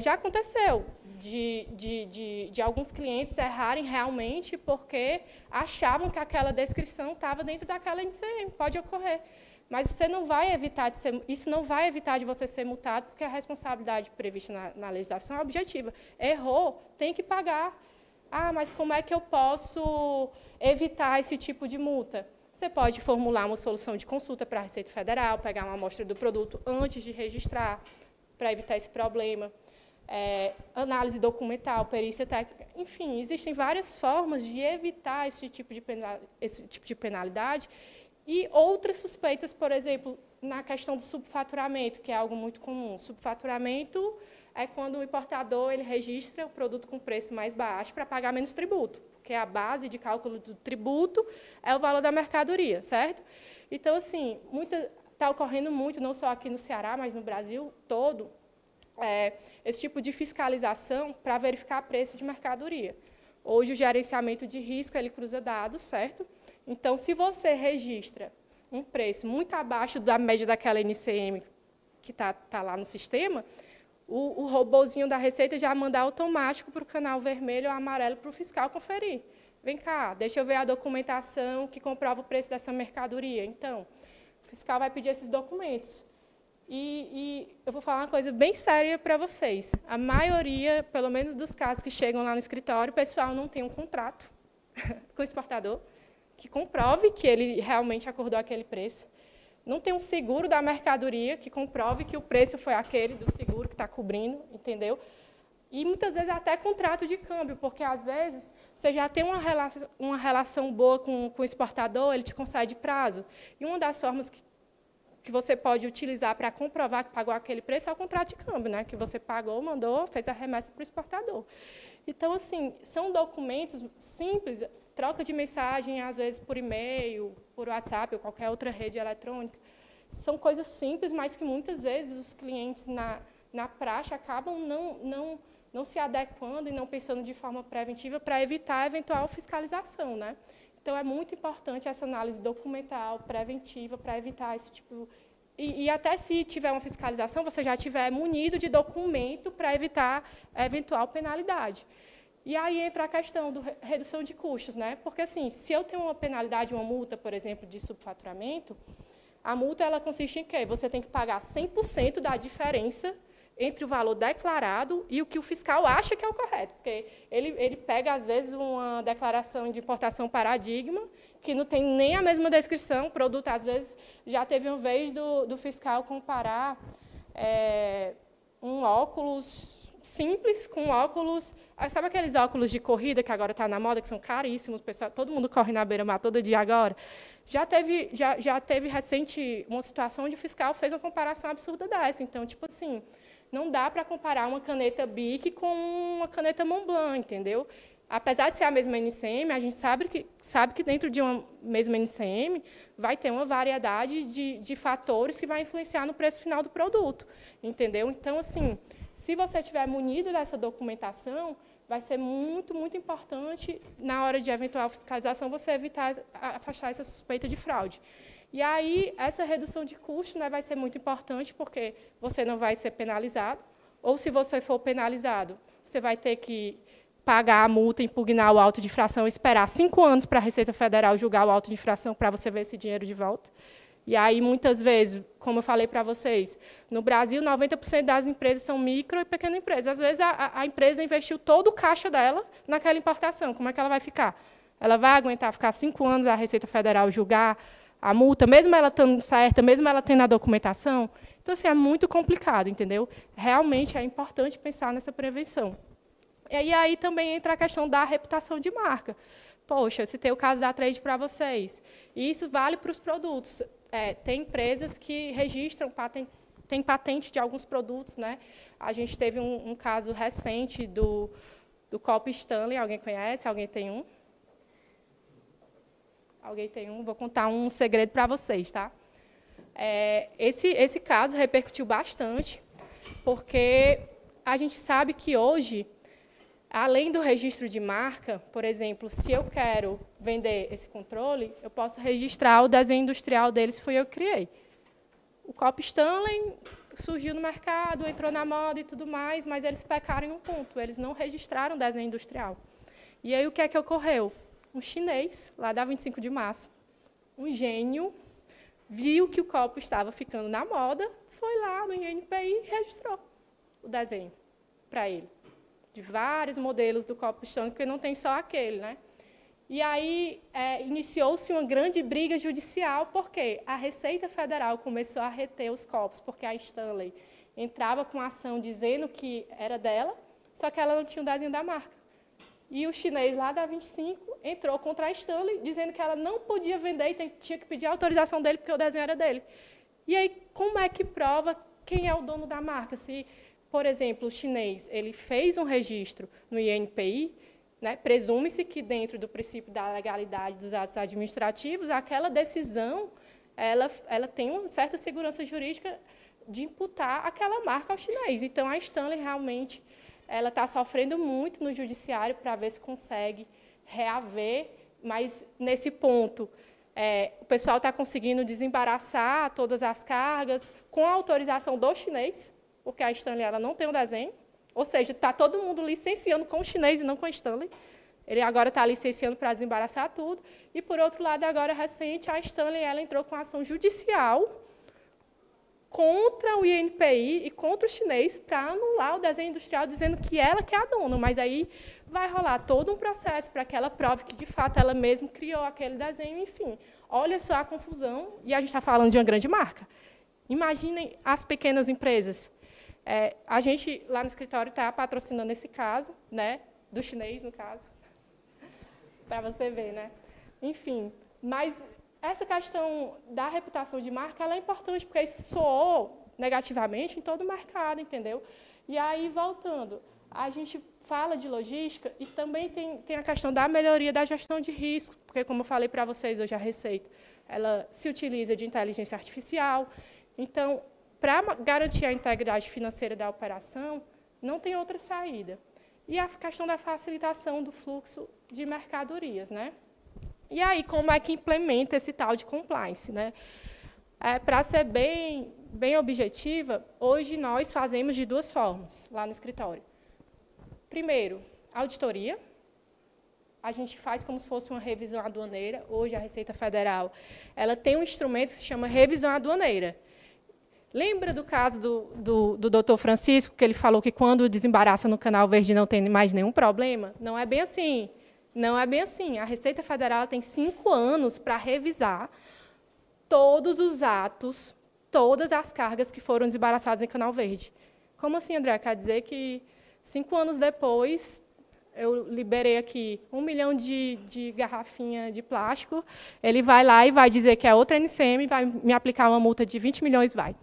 Já aconteceu de alguns clientes errarem realmente porque achavam que aquela descrição estava dentro daquela NCM. Pode ocorrer. Mas você não vai evitar isso não vai evitar de você ser multado, porque a responsabilidade prevista na legislação é objetiva. Errou, tem que pagar. Ah, mas como é que eu posso evitar esse tipo de multa? Você pode formular uma solução de consulta para a Receita Federal, pegar uma amostra do produto antes de registrar, para evitar esse problema. Análise documental, perícia técnica, enfim, existem várias formas de evitar esse tipo de penalidade. E outras suspeitas, por exemplo, na questão do subfaturamento, que é algo muito comum. Subfaturamento é quando o importador ele registra o produto com preço mais baixo para pagar menos tributo, porque a base de cálculo do tributo é o valor da mercadoria, certo? Então, assim, está ocorrendo muito, não só aqui no Ceará, mas no Brasil todo, esse tipo de fiscalização para verificar preço de mercadoria. Hoje, o gerenciamento de risco ele cruza dados, certo? Então, se você registra um preço muito abaixo da média daquela NCM que está lá no sistema, o robozinho da Receita já manda automático para o canal vermelho ou amarelo para o fiscal conferir. Vem cá, deixa eu ver a documentação que comprova o preço dessa mercadoria. Então, o fiscal vai pedir esses documentos. E eu vou falar uma coisa bem séria para vocês. A maioria, pelo menos dos casos que chegam lá no escritório, o pessoal não tem um contrato com o exportador que comprove que ele realmente acordou aquele preço. Não tem um seguro da mercadoria que comprove que o preço foi aquele do seguro que está cobrindo, entendeu? E, muitas vezes, até contrato de câmbio, porque, às vezes, você já tem uma relação boa com o exportador, ele te concede prazo. E uma das formas que você pode utilizar para comprovar que pagou aquele preço é o contrato de câmbio, né? Que você pagou, mandou, fez a remessa para o exportador. Então, assim, são documentos simples, troca de mensagem, às vezes, por e-mail, por WhatsApp ou qualquer outra rede eletrônica. São coisas simples, mas que, muitas vezes, os clientes, na praxe, acabam não se adequando e não pensando de forma preventiva para evitar a eventual fiscalização, né? Então, é muito importante essa análise documental, preventiva, para evitar esse tipo... E até se tiver uma fiscalização, você já estiver munido de documento para evitar a eventual penalidade. E aí entra a questão da redução de custos, né? Porque, assim, se eu tenho uma penalidade, uma multa, por exemplo, de subfaturamento, a multa ela consiste em quê? Você tem que pagar 100% da diferença entre o valor declarado e o que o fiscal acha que é o correto. Porque ele pega, às vezes, uma declaração de importação paradigma, que não tem nem a mesma descrição, o produto, às vezes, já teve uma vez do fiscal comparar um óculos simples com óculos... Sabe aqueles óculos de corrida que agora está na moda, que são caríssimos, pessoal, todo mundo corre na beira-mar todo dia agora? Já teve recente uma situação onde o fiscal fez uma comparação absurda dessa. Então, tipo assim, não dá para comparar uma caneta Bic com uma caneta Montblanc, entendeu? Apesar de ser a mesma NCM, a gente sabe que dentro de uma mesma NCM vai ter uma variedade de fatores que vai influenciar no preço final do produto, entendeu? Então, assim, se você estiver munido dessa documentação, vai ser muito, muito importante, na hora de eventual fiscalização, você evitar, afastar essa suspeita de fraude. E aí, essa redução de custo, né, vai ser muito importante, porque você não vai ser penalizado, ou, se você for penalizado, você vai ter que pagar a multa, impugnar o auto de infração, esperar 5 anos para a Receita Federal julgar o auto de infração para você ver esse dinheiro de volta. E aí, muitas vezes, como eu falei para vocês, no Brasil, 90% das empresas são micro e pequenas empresas. Às vezes, a empresa investiu todo o caixa dela naquela importação. Como é que ela vai ficar? Ela vai aguentar ficar 5 anos a Receita Federal julgar a multa, mesmo ela estando certa, mesmo ela tendo a documentação? Então, assim, é muito complicado, entendeu? Realmente é importante pensar nessa prevenção. E aí também entra a questão da reputação de marca. Poxa, eu citei o caso da Trade para vocês. E isso vale para os produtos. Tem empresas que registram, tem patente de alguns produtos, né? A gente teve um caso recente do copo Stanley. Alguém conhece? Alguém tem um? Alguém tem um? Vou contar um segredo para vocês, tá? Esse caso repercutiu bastante, porque a gente sabe que hoje, além do registro de marca, por exemplo, se eu quero vender esse controle, eu posso registrar o desenho industrial dele, se fui eu que criei. O copo Stanley, surgiu no mercado, entrou na moda e tudo mais, mas eles pecaram em um ponto, eles não registraram desenho industrial. E aí o que é que ocorreu? Um chinês, lá da 25 de março, um gênio, viu que o copo estava ficando na moda, foi lá no INPI e registrou o desenho para ele, de vários modelos do copo Stanley, porque não tem só aquele, né? E aí iniciou-se uma grande briga judicial, porque a Receita Federal começou a reter os copos, porque a Stanley entrava com ação dizendo que era dela, só que ela não tinha o desenho da marca. E o chinês lá da 25 entrou contra a Stanley, dizendo que ela não podia vender e tinha que pedir a autorização dele, porque o desenho era dele. E aí, como é que prova quem é o dono da marca? Se, por exemplo, o chinês ele fez um registro no INPI, né, presume-se que, dentro do princípio da legalidade dos atos administrativos, aquela decisão ela tem uma certa segurança jurídica de imputar aquela marca ao chinês. Então, a Stanley realmente ela está sofrendo muito no judiciário para ver se consegue reaver, mas, nesse ponto, o pessoal está conseguindo desembaraçar todas as cargas com a autorização do chinês, porque a Stanley ela não tem o desenho, ou seja, está todo mundo licenciando com o chinês e não com a Stanley. Ele agora está licenciando para desembaraçar tudo. E, por outro lado, agora, recente, a Stanley ela entrou com ação judicial contra o INPI e contra o chinês para anular o desenho industrial, dizendo que ela que é a dona. Mas aí vai rolar todo um processo para que ela prove que, de fato, ela mesma criou aquele desenho. Enfim, olha só a confusão. E a gente está falando de uma grande marca. Imaginem as pequenas empresas. A gente, lá no escritório, está patrocinando esse caso, né, do chinês, no caso, para você ver. Né? Enfim, mas essa questão da reputação de marca ela é importante, porque isso soou negativamente em todo o mercado, entendeu? E aí, voltando, a gente fala de logística e também tem a questão da melhoria da gestão de risco, porque, como eu falei para vocês hoje, a Receita ela se utiliza de inteligência artificial. Então, para garantir a integridade financeira da operação, não tem outra saída. E a questão da facilitação do fluxo de mercadorias, né? E aí, como é que implementa esse tal de compliance, né? Para ser bem objetiva, hoje nós fazemos de duas formas lá no escritório. Primeiro, auditoria. A gente faz como se fosse uma revisão aduaneira. Hoje, a Receita Federal ela tem um instrumento que se chama revisão aduaneira. Lembra do caso do doutor Francisco, que ele falou que, quando desembaraça no Canal Verde, não tem mais nenhum problema? Não é bem assim. Não é bem assim. A Receita Federal tem 5 anos para revisar todos os atos, todas as cargas que foram desembaraçadas em Canal Verde. Como assim, André? Quer dizer que 5 anos depois eu liberei aqui 1 milhão de garrafinha de plástico, ele vai lá e vai dizer que é outra NCM, vai me aplicar uma multa de 20 milhões, vai.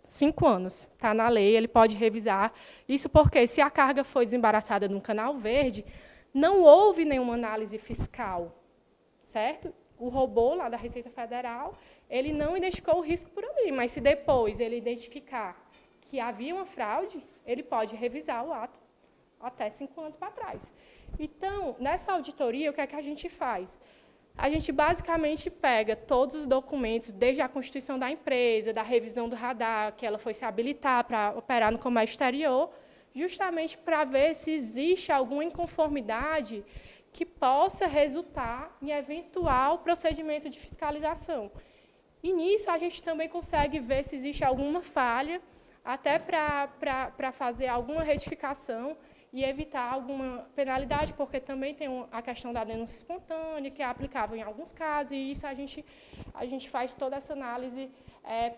5 anos, está na lei, ele pode revisar. Isso porque, se a carga foi desembaraçada no Canal Verde, não houve nenhuma análise fiscal, certo? O robô lá da Receita Federal, ele não identificou o risco por ali, mas se depois ele identificar que havia uma fraude, ele pode revisar o ato até 5 anos para trás. Então, nessa auditoria, o que é que a gente faz? A gente basicamente pega todos os documentos, desde a constituição da empresa, da revisão do radar, que ela foi se habilitar para operar no comércio exterior, justamente para ver se existe alguma inconformidade que possa resultar em eventual procedimento de fiscalização. E, nisso, a gente também consegue ver se existe alguma falha, até para fazer alguma retificação e evitar alguma penalidade, porque também tem a questão da denúncia espontânea, que é aplicável em alguns casos, e isso a gente faz toda essa análise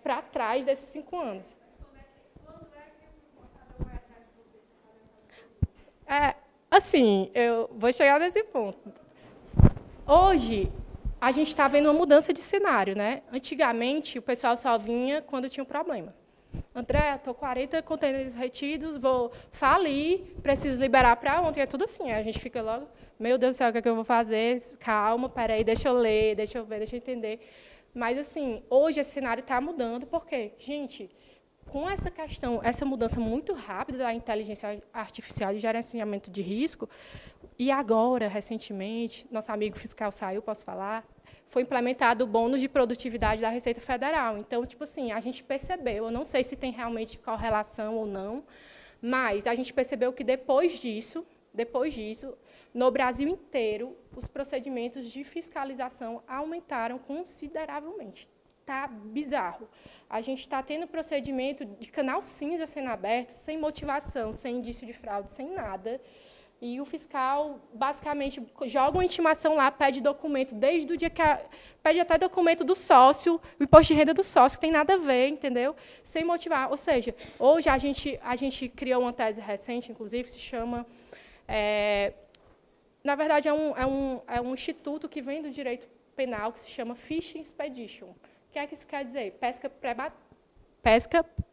para trás desses 5 anos. Assim, eu vou chegar nesse ponto. Hoje, a gente está vendo uma mudança de cenário, né? Antigamente, o pessoal só vinha quando tinha um problema. André, estou com 40 contêineres retidos, vou falir, preciso liberar para ontem. É tudo assim, a gente fica logo, meu Deus do céu, o que é que eu vou fazer? Calma, peraí, deixa eu ler, deixa eu ver, deixa eu entender. Mas, assim, hoje esse cenário está mudando, porque, gente, com essa questão, essa mudança muito rápida da inteligência artificial de gerenciamento de risco, e agora, recentemente, nosso amigo fiscal saiu, posso falar, foi implementado o bônus de produtividade da Receita Federal. Então, tipo assim, a gente percebeu, eu não sei se tem realmente correlação ou não, mas a gente percebeu que depois disso, no Brasil inteiro, os procedimentos de fiscalização aumentaram consideravelmente. Está bizarro. A gente está tendo procedimento de canal cinza sendo aberto, sem motivação, sem indício de fraude, sem nada. E o fiscal, basicamente, joga uma intimação lá, pede documento, desde o dia que... pede até documento do sócio, o imposto de renda do sócio, que tem nada a ver, entendeu? Sem motivar. Ou seja, hoje a gente criou uma tese recente, inclusive, se chama... na verdade, é um instituto que vem do direito penal, que se chama Fishing Expedition. O que é que isso quer dizer? Pesca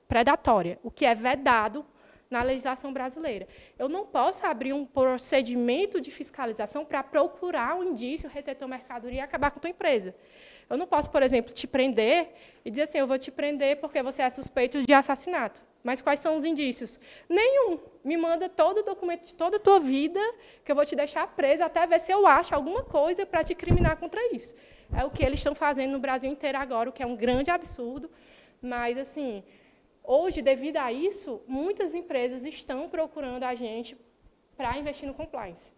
predatória, o que é vedado na legislação brasileira. Eu não posso abrir um procedimento de fiscalização para procurar um indício, reter tua mercadoria e acabar com a tua empresa. Eu não posso, por exemplo, te prender e dizer assim, eu vou te prender porque você é suspeito de assassinato. Mas quais são os indícios? Nenhum. Me manda todo o documento de toda a tua vida, que eu vou te deixar presa até ver se eu acho alguma coisa para te criminar contra isso. É o que eles estão fazendo no Brasil inteiro agora, o que é um grande absurdo. Mas, assim, hoje, devido a isso, muitas empresas estão procurando a gente para investir no compliance.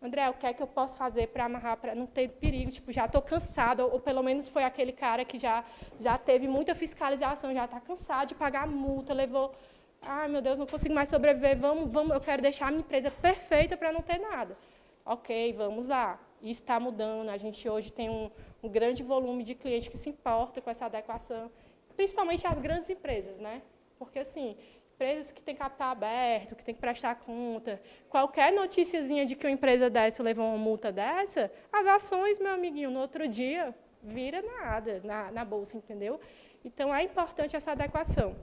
André, o que é que eu posso fazer para amarrar, para não ter perigo? Tipo, já estou cansado, ou pelo menos foi aquele cara que já teve muita fiscalização, já está cansado de pagar a multa, levou... Ai, meu Deus, não consigo mais sobreviver, vamos, eu quero deixar a minha empresa perfeita para não ter nada. Ok, vamos lá. Isso está mudando, a gente hoje tem um grande volume de clientes que se importa com essa adequação, principalmente as grandes empresas, né? Porque, assim, empresas que têm capital aberto, que têm que prestar conta, qualquer noticiazinha de que uma empresa dessa levou uma multa dessa, as ações, meu amiguinho, no outro dia, vira nada na bolsa, entendeu? Então, é importante essa adequação.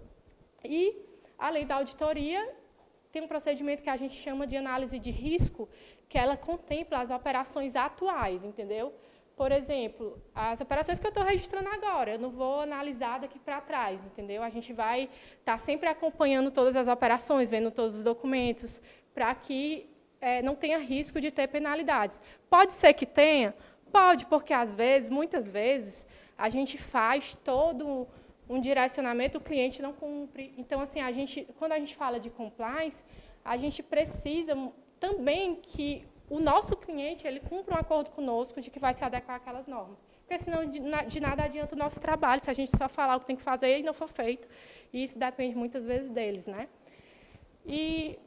E, além da auditoria, tem um procedimento que a gente chama de análise de risco, que ela contempla as operações atuais, entendeu? Por exemplo, as operações que eu estou registrando agora, eu não vou analisar daqui para trás, entendeu? A gente vai estar sempre acompanhando todas as operações, vendo todos os documentos, para que não tenha risco de ter penalidades. Pode ser que tenha? Pode, porque, às vezes, muitas vezes, a gente faz todo um direcionamento, o cliente não cumpre. Então, assim, quando a gente fala de compliance, a gente precisa também que o nosso cliente ele cumpra um acordo conosco de que vai se adequar àquelas normas. Porque, senão, de nada adianta o nosso trabalho, se a gente só falar o que tem que fazer e não for feito. E isso depende, muitas vezes, deles, né? E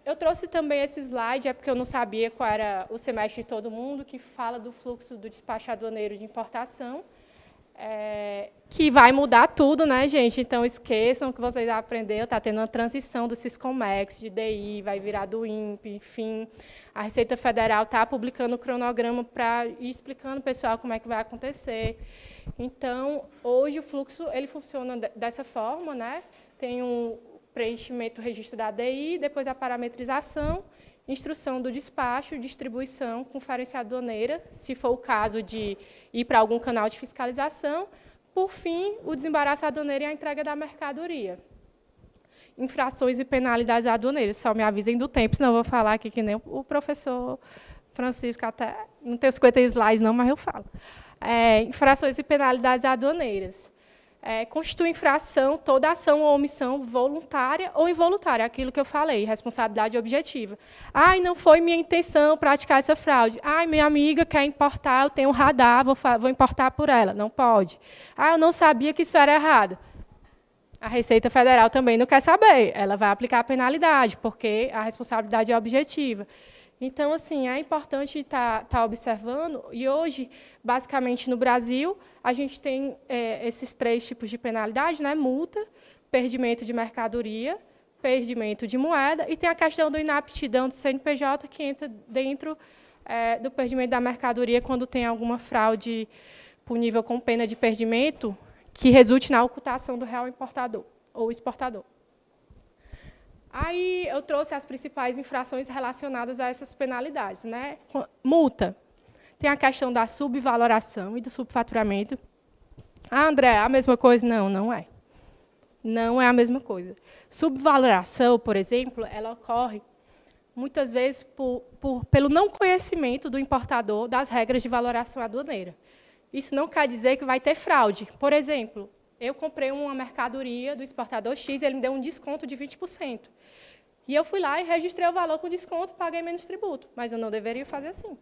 eu trouxe também esse slide, porque eu não sabia qual era o semestre de todo mundo, que fala do fluxo do despacho aduaneiro de importação, que vai mudar tudo, né, gente? Então, esqueçam que vocês aprenderam, está tendo uma transição do Siscomex, de DI, vai virar do INPE, enfim. A Receita Federal está publicando o cronograma para ir explicando, pessoal, como é que vai acontecer. Então, hoje, o fluxo ele funciona dessa forma, né? Tem um preenchimento do registro da DI, depois a parametrização, instrução do despacho, distribuição, conferência aduaneira, se for o caso de ir para algum canal de fiscalização, por fim, o desembaraço aduaneiro e a entrega da mercadoria. Infrações e penalidades aduaneiras, só me avisem do tempo, senão eu vou falar aqui que nem o professor Francisco, até não tenho 50 slides não, mas eu falo. Infrações e penalidades aduaneiras. Constitui infração toda ação ou omissão voluntária ou involuntária, aquilo que eu falei, responsabilidade objetiva. Ai, não foi minha intenção praticar essa fraude. Ai, minha amiga quer importar, eu tenho um radar, vou importar por ela. Não pode. Ah, eu não sabia que isso era errado. A Receita Federal também não quer saber. Ela vai aplicar a penalidade, porque a responsabilidade é objetiva. Então, assim, é importante estar observando. E hoje, basicamente, no Brasil, a gente tem esses 3 tipos de penalidade, né? Multa, perdimento de mercadoria, perdimento de moeda, e tem a questão da inaptidão do CNPJ, que entra dentro do perdimento da mercadoria quando tem alguma fraude punível com pena de perdimento que resulte na ocultação do real importador ou exportador. Aí eu trouxe as principais infrações relacionadas a essas penalidades, né? Multa. Tem a questão da subvaloração e do subfaturamento. Ah, André, é a mesma coisa? Não, não é. Não é a mesma coisa. Subvaloração, por exemplo, ela ocorre muitas vezes pelo não conhecimento do importador das regras de valoração aduaneira. Isso não quer dizer que vai ter fraude. Por exemplo, eu comprei uma mercadoria do exportador X e ele me deu um desconto de 20%. E eu fui lá e registrei o valor com desconto e paguei menos tributo. Mas eu não deveria fazer assim.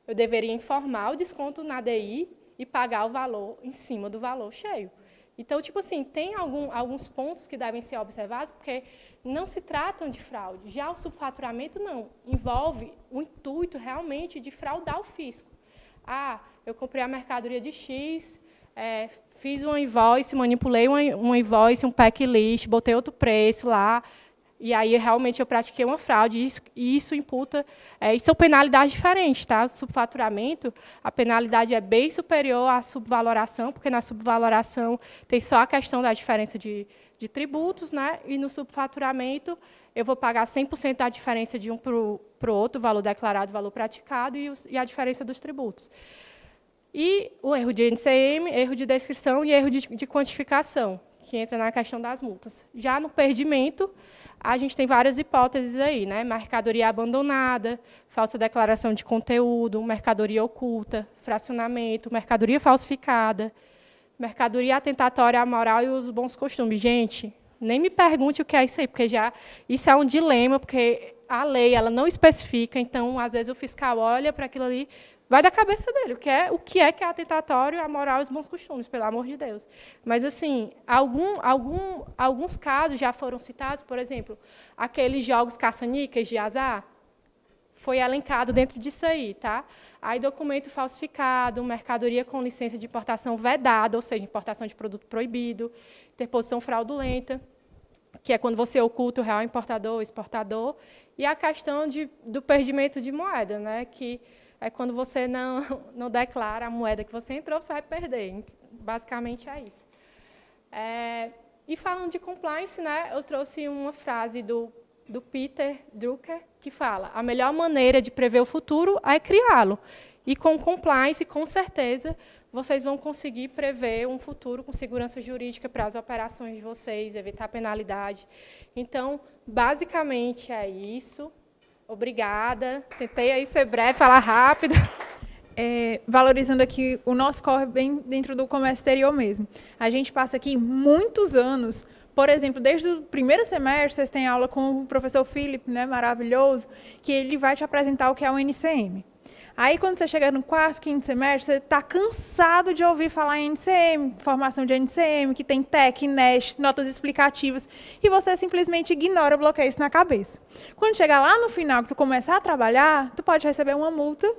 Eu deveria informar o desconto na DI e pagar o valor em cima do valor cheio. Então, tipo assim, tem alguns pontos que devem ser observados, porque não se tratam de fraude. Já o subfaturamento, não. Envolve o intuito, realmente, de fraudar o fisco. Ah, eu comprei a mercadoria de X, fiz uma invoice, manipulei uma invoice, um packlist, botei outro preço lá, e aí, realmente, eu pratiquei uma fraude, e isso imputa... e são penalidades diferentes, tá? Subfaturamento, a penalidade é bem superior à subvaloração, porque na subvaloração tem só a questão da diferença de tributos, né? E no subfaturamento, eu vou pagar 100% da diferença de um para o outro, valor declarado, valor praticado, e a diferença dos tributos. E o erro de NCM, erro de descrição e erro de quantificação, que entra na questão das multas. Já no perdimento, a gente tem várias hipóteses aí, né? Mercadoria abandonada, falsa declaração de conteúdo, mercadoria oculta, fracionamento, mercadoria falsificada, mercadoria atentatória à moral e os bons costumes. Gente, nem me pergunte o que é isso aí, porque isso é um dilema, porque a lei ela não especifica, então, às vezes, o fiscal olha para aquilo ali, vai da cabeça dele, o que é atentatório à moral e aos bons costumes, pelo amor de Deus. Mas, assim, alguns casos já foram citados, por exemplo, aqueles jogos caça-níqueis de azar, foi elencado dentro disso aí, tá? Aí, documento falsificado, mercadoria com licença de importação vedada, ou seja, importação de produto proibido, interposição fraudulenta, que é quando você oculta o real importador ou exportador, e a questão do perdimento de moeda, né, que é quando você não declara a moeda que você entrou, você vai perder. Basicamente é isso. E falando de compliance, né, eu trouxe uma frase do Peter Drucker, que fala: a melhor maneira de prever o futuro é criá-lo. E com compliance, com certeza, vocês vão conseguir prever um futuro com segurança jurídica para as operações de vocês, evitar penalidade. Então, basicamente é isso. Obrigada. Tentei aí ser breve, falar rápido. Valorizando aqui o nosso corre bem dentro do comércio exterior mesmo. A gente passa aqui muitos anos, por exemplo, desde o primeiro semestre, vocês têm aula com o professor Philip, né, maravilhoso, que ele vai te apresentar o que é o NCM. Aí, quando você chega no quarto, quinto semestre, você está cansado de ouvir falar em NCM, formação de NCM, que tem TEC, NESH, notas explicativas, e você simplesmente ignora, bloqueia isso na cabeça. Quando chegar lá no final, que tu começar a trabalhar, tu pode receber uma multa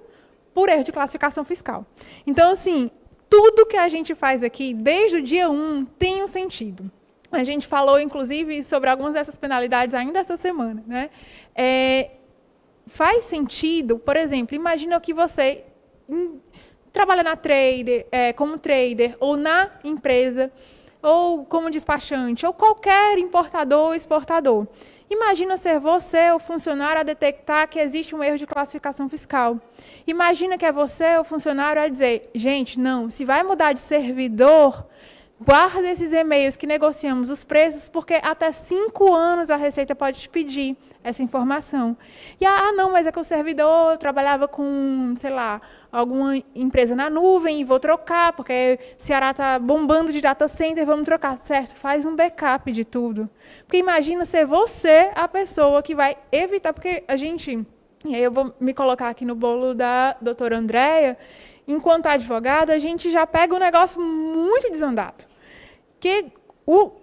por erro de classificação fiscal. Então, assim, tudo que a gente faz aqui, desde o dia 1, tem um sentido. A gente falou, inclusive, sobre algumas dessas penalidades ainda essa semana, né? Faz sentido, por exemplo, imagina que você trabalha na como trader, ou na empresa, ou como despachante, ou qualquer importador ou exportador. Imagina ser você, o funcionário, a detectar que existe um erro de classificação fiscal. Imagina que é você, o funcionário, a dizer: gente, não, se vai mudar de servidor, guarda esses e-mails que negociamos os preços, porque até 5 anos a Receita pode te pedir essa informação. E, não, mas é que o servidor trabalhava com, sei lá, alguma empresa na nuvem e vou trocar, porque Ceará está bombando de data center, vamos trocar. Certo, faz um backup de tudo. Porque imagina ser você a pessoa que vai evitar, porque a gente, e aí eu vou me colocar aqui no bolo da doutora Andréia, enquanto advogada, a gente já pega um negócio muito desandado. Que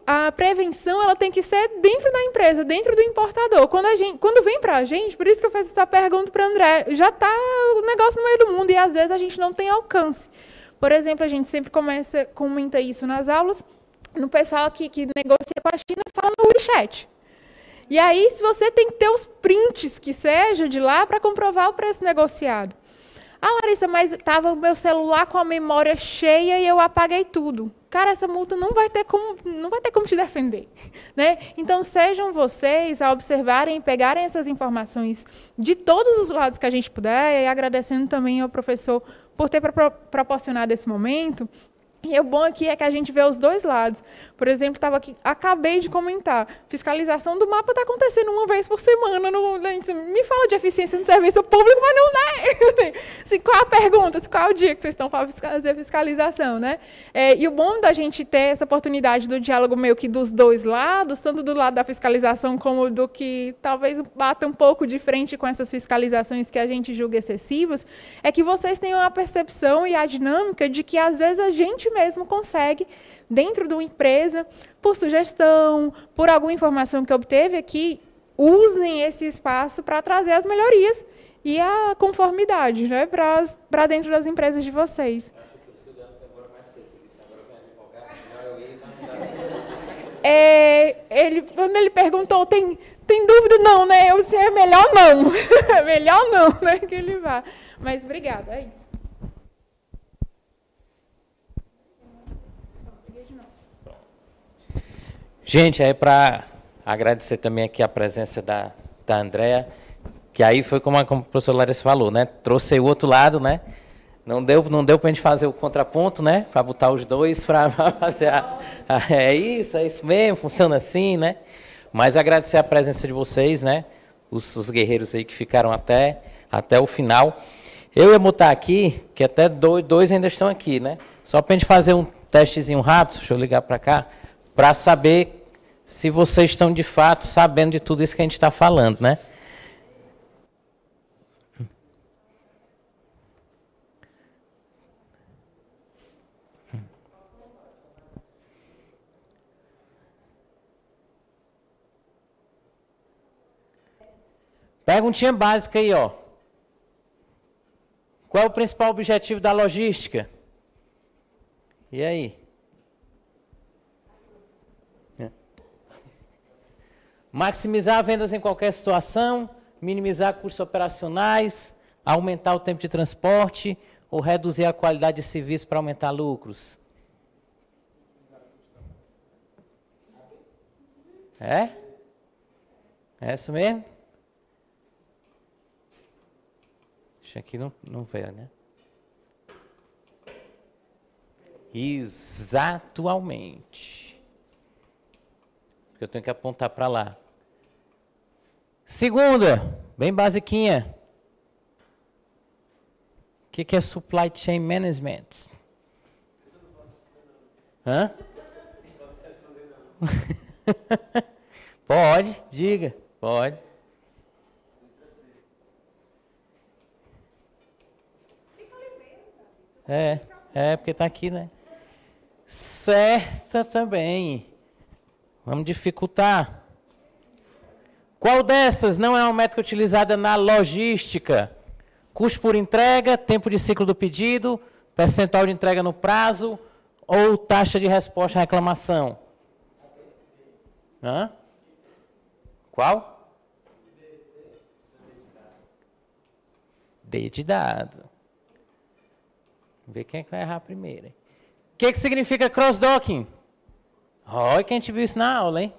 a prevenção ela tem que ser dentro da empresa, dentro do importador. Quando vem para a gente, por isso que eu fiz essa pergunta para o André, já está o negócio no meio do mundo e, às vezes, a gente não tem alcance. Por exemplo, a gente sempre comenta isso nas aulas, no pessoal que negocia com a China, fala no WeChat. E aí, se você tem que ter os prints que seja de lá para comprovar o preço negociado. Larissa, mas estava o meu celular com a memória cheia e eu apaguei tudo. Cara, essa multa não vai ter como te defender, né? Então, sejam vocês a observarem e pegarem essas informações de todos os lados que a gente puder, e agradecendo também ao professor por ter proporcionado esse momento. E o bom aqui é que a gente vê os dois lados. Por exemplo, estava aqui, acabei de comentar, fiscalização do mapa está acontecendo uma vez por semana. Me fala de eficiência no serviço público, mas não é. Assim, qual a pergunta? Qual é o dia que vocês estão para fazer fiscalização? Né? E o bom da gente ter essa oportunidade do diálogo meio que dos dois lados, tanto do lado da fiscalização como do que talvez bata um pouco de frente com essas fiscalizações que a gente julga excessivas, é que vocês tenham a percepção e a dinâmica de que, às vezes, a gente mesmo consegue, dentro de uma empresa, por sugestão, por alguma informação que obteve aqui, usem esse espaço para trazer as melhorias e a conformidade, né, para dentro das empresas de vocês. Quando ele perguntou, tem dúvida? Não, né? Eu sei, é melhor não. É melhor não, né, que ele vá. Mas obrigada, é isso. Gente, aí para agradecer também aqui a presença da Andréa, que aí foi como a professora Larissa falou, né? Trouxe aí o outro lado, né? Não deu para a gente fazer o contraponto, né? Para botar os dois para fazer é isso mesmo, funciona assim, né? Mas agradecer a presença de vocês, né? Os guerreiros aí que ficaram até o final. Eu ia botar aqui, que até dois ainda estão aqui, né? Só para a gente fazer um testezinho rápido, deixa eu ligar para cá, para saber se vocês estão, de fato, sabendo de tudo isso que a gente está falando, né? Perguntinha básica aí, ó. Qual é o principal objetivo da logística? E aí? Maximizar vendas em qualquer situação, minimizar custos operacionais, aumentar o tempo de transporte ou reduzir a qualidade de serviço para aumentar lucros? É? É isso mesmo? Isso aqui não veio, né? Exatamente. Porque eu tenho que apontar para lá. Segunda, bem basiquinha. O que é Supply Chain Management? Hã? Pode, diga, pode. Porque está aqui, né? Certa também. Vamos dificultar. Qual dessas não é uma métrica utilizada na logística? Custo por entrega, tempo de ciclo do pedido, percentual de entrega no prazo ou taxa de resposta à reclamação? Hã? Qual? D de dado. Vamos ver quem é que vai errar primeiro. O que significa cross-docking? Olha que a gente viu isso na aula, hein?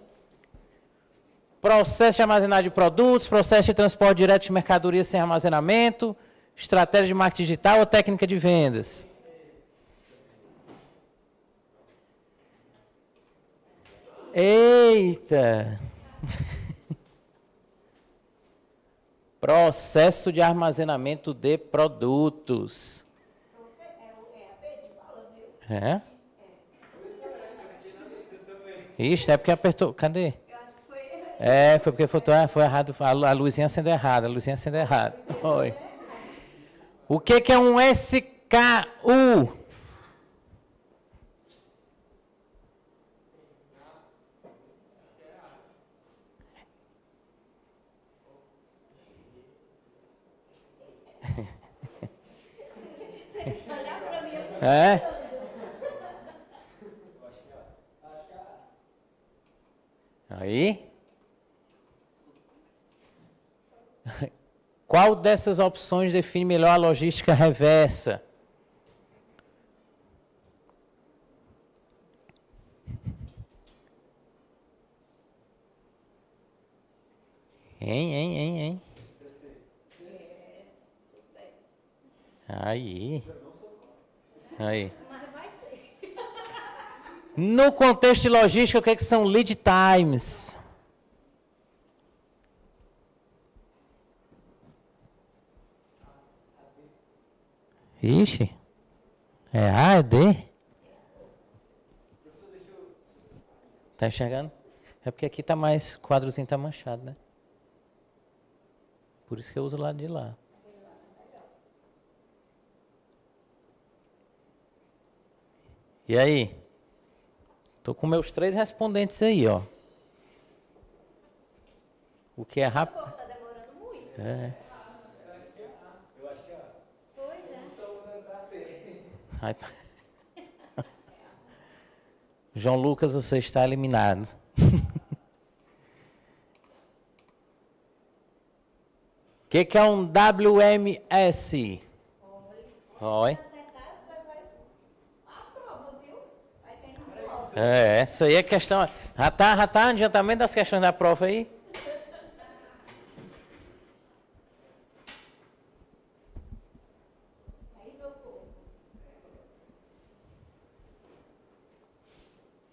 Processo de armazenagem de produtos, processo de transporte direto de mercadorias sem armazenamento, estratégia de marketing digital ou técnica de vendas? Eita! Processo de armazenamento de produtos. É? Ixi, é porque apertou. Cadê? Foi porque foi errado. A luzinha acendeu errada. Oi. O que é um SKU? É? Aí? Qual dessas opções define melhor a logística reversa? Hein? Aí. No contexto de logística, o que são lead times? Ixi. É A, é D? Tá enxergando? É porque aqui tá mais, o quadrozinho tá manchado, né? Por isso que eu uso o lado de lá. E aí? Tô com meus 3 respondentes aí, ó. O que é rápido? Tá demorando muito. É. Pois é. Ai, João Lucas, você está eliminado. O que é um WMS? Oi. É, essa aí é questão. Já tá adiantamento das questões da prova aí?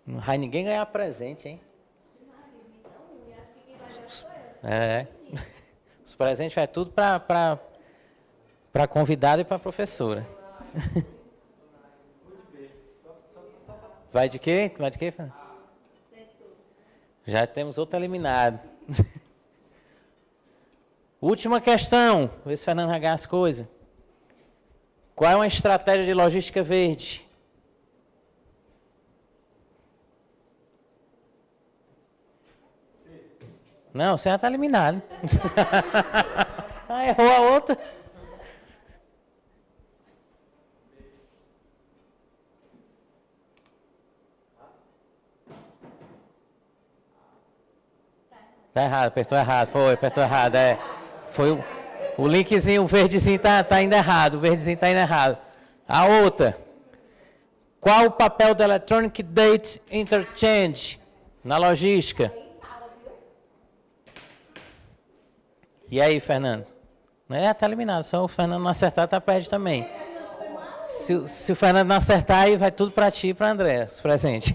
Não vai ninguém ganhar presente, hein? É. Os presentes vai tudo para convidado e para professora. Vai de quê? Vai de quê, Fernando? Já temos outro eliminado. Última questão. Vê se o Fernando vai ganhar as coisas. Qual é uma estratégia de logística verde? Não, você já está eliminado. Ah, errou a outra. Tá errado, apertou errado, apertou errado, é. Foi o linkzinho, o verdezinho tá ainda errado, o verdezinho tá ainda errado. A outra. Qual o papel do Electronic Date Interchange na logística? E aí, Fernando? Tá eliminado, só o Fernando não acertar, tá perto também. Se o Fernando não acertar, aí vai tudo para ti e para André, os presentes.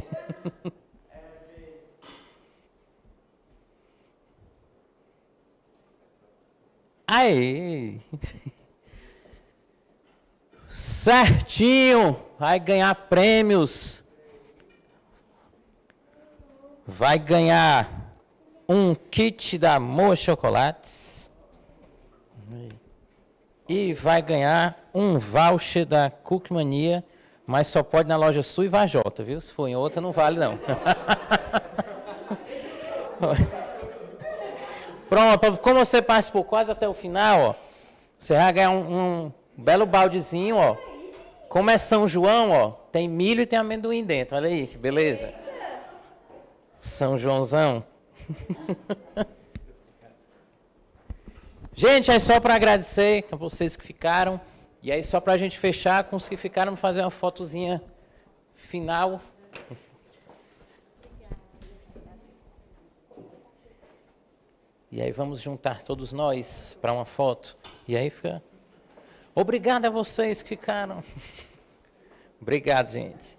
Aí. Certinho. Vai ganhar prêmios. Vai ganhar um kit da Moa Chocolates. E vai ganhar um voucher da Cookmania, mas só pode na loja Sul e Vajota, viu? Se for em outra, não vale, não. Pronto, como você participou quase até o final, ó, você vai ganhar um belo baldezinho, ó. Como é São João, ó, tem milho e tem amendoim dentro, olha aí, que beleza. São Joãozão. Gente, é só para agradecer a vocês que ficaram. E aí, só para a gente fechar, com os que ficaram, fazer uma fotozinha final. E aí, vamos juntar todos nós para uma foto. E aí fica... Obrigado a vocês que ficaram. Obrigado, gente.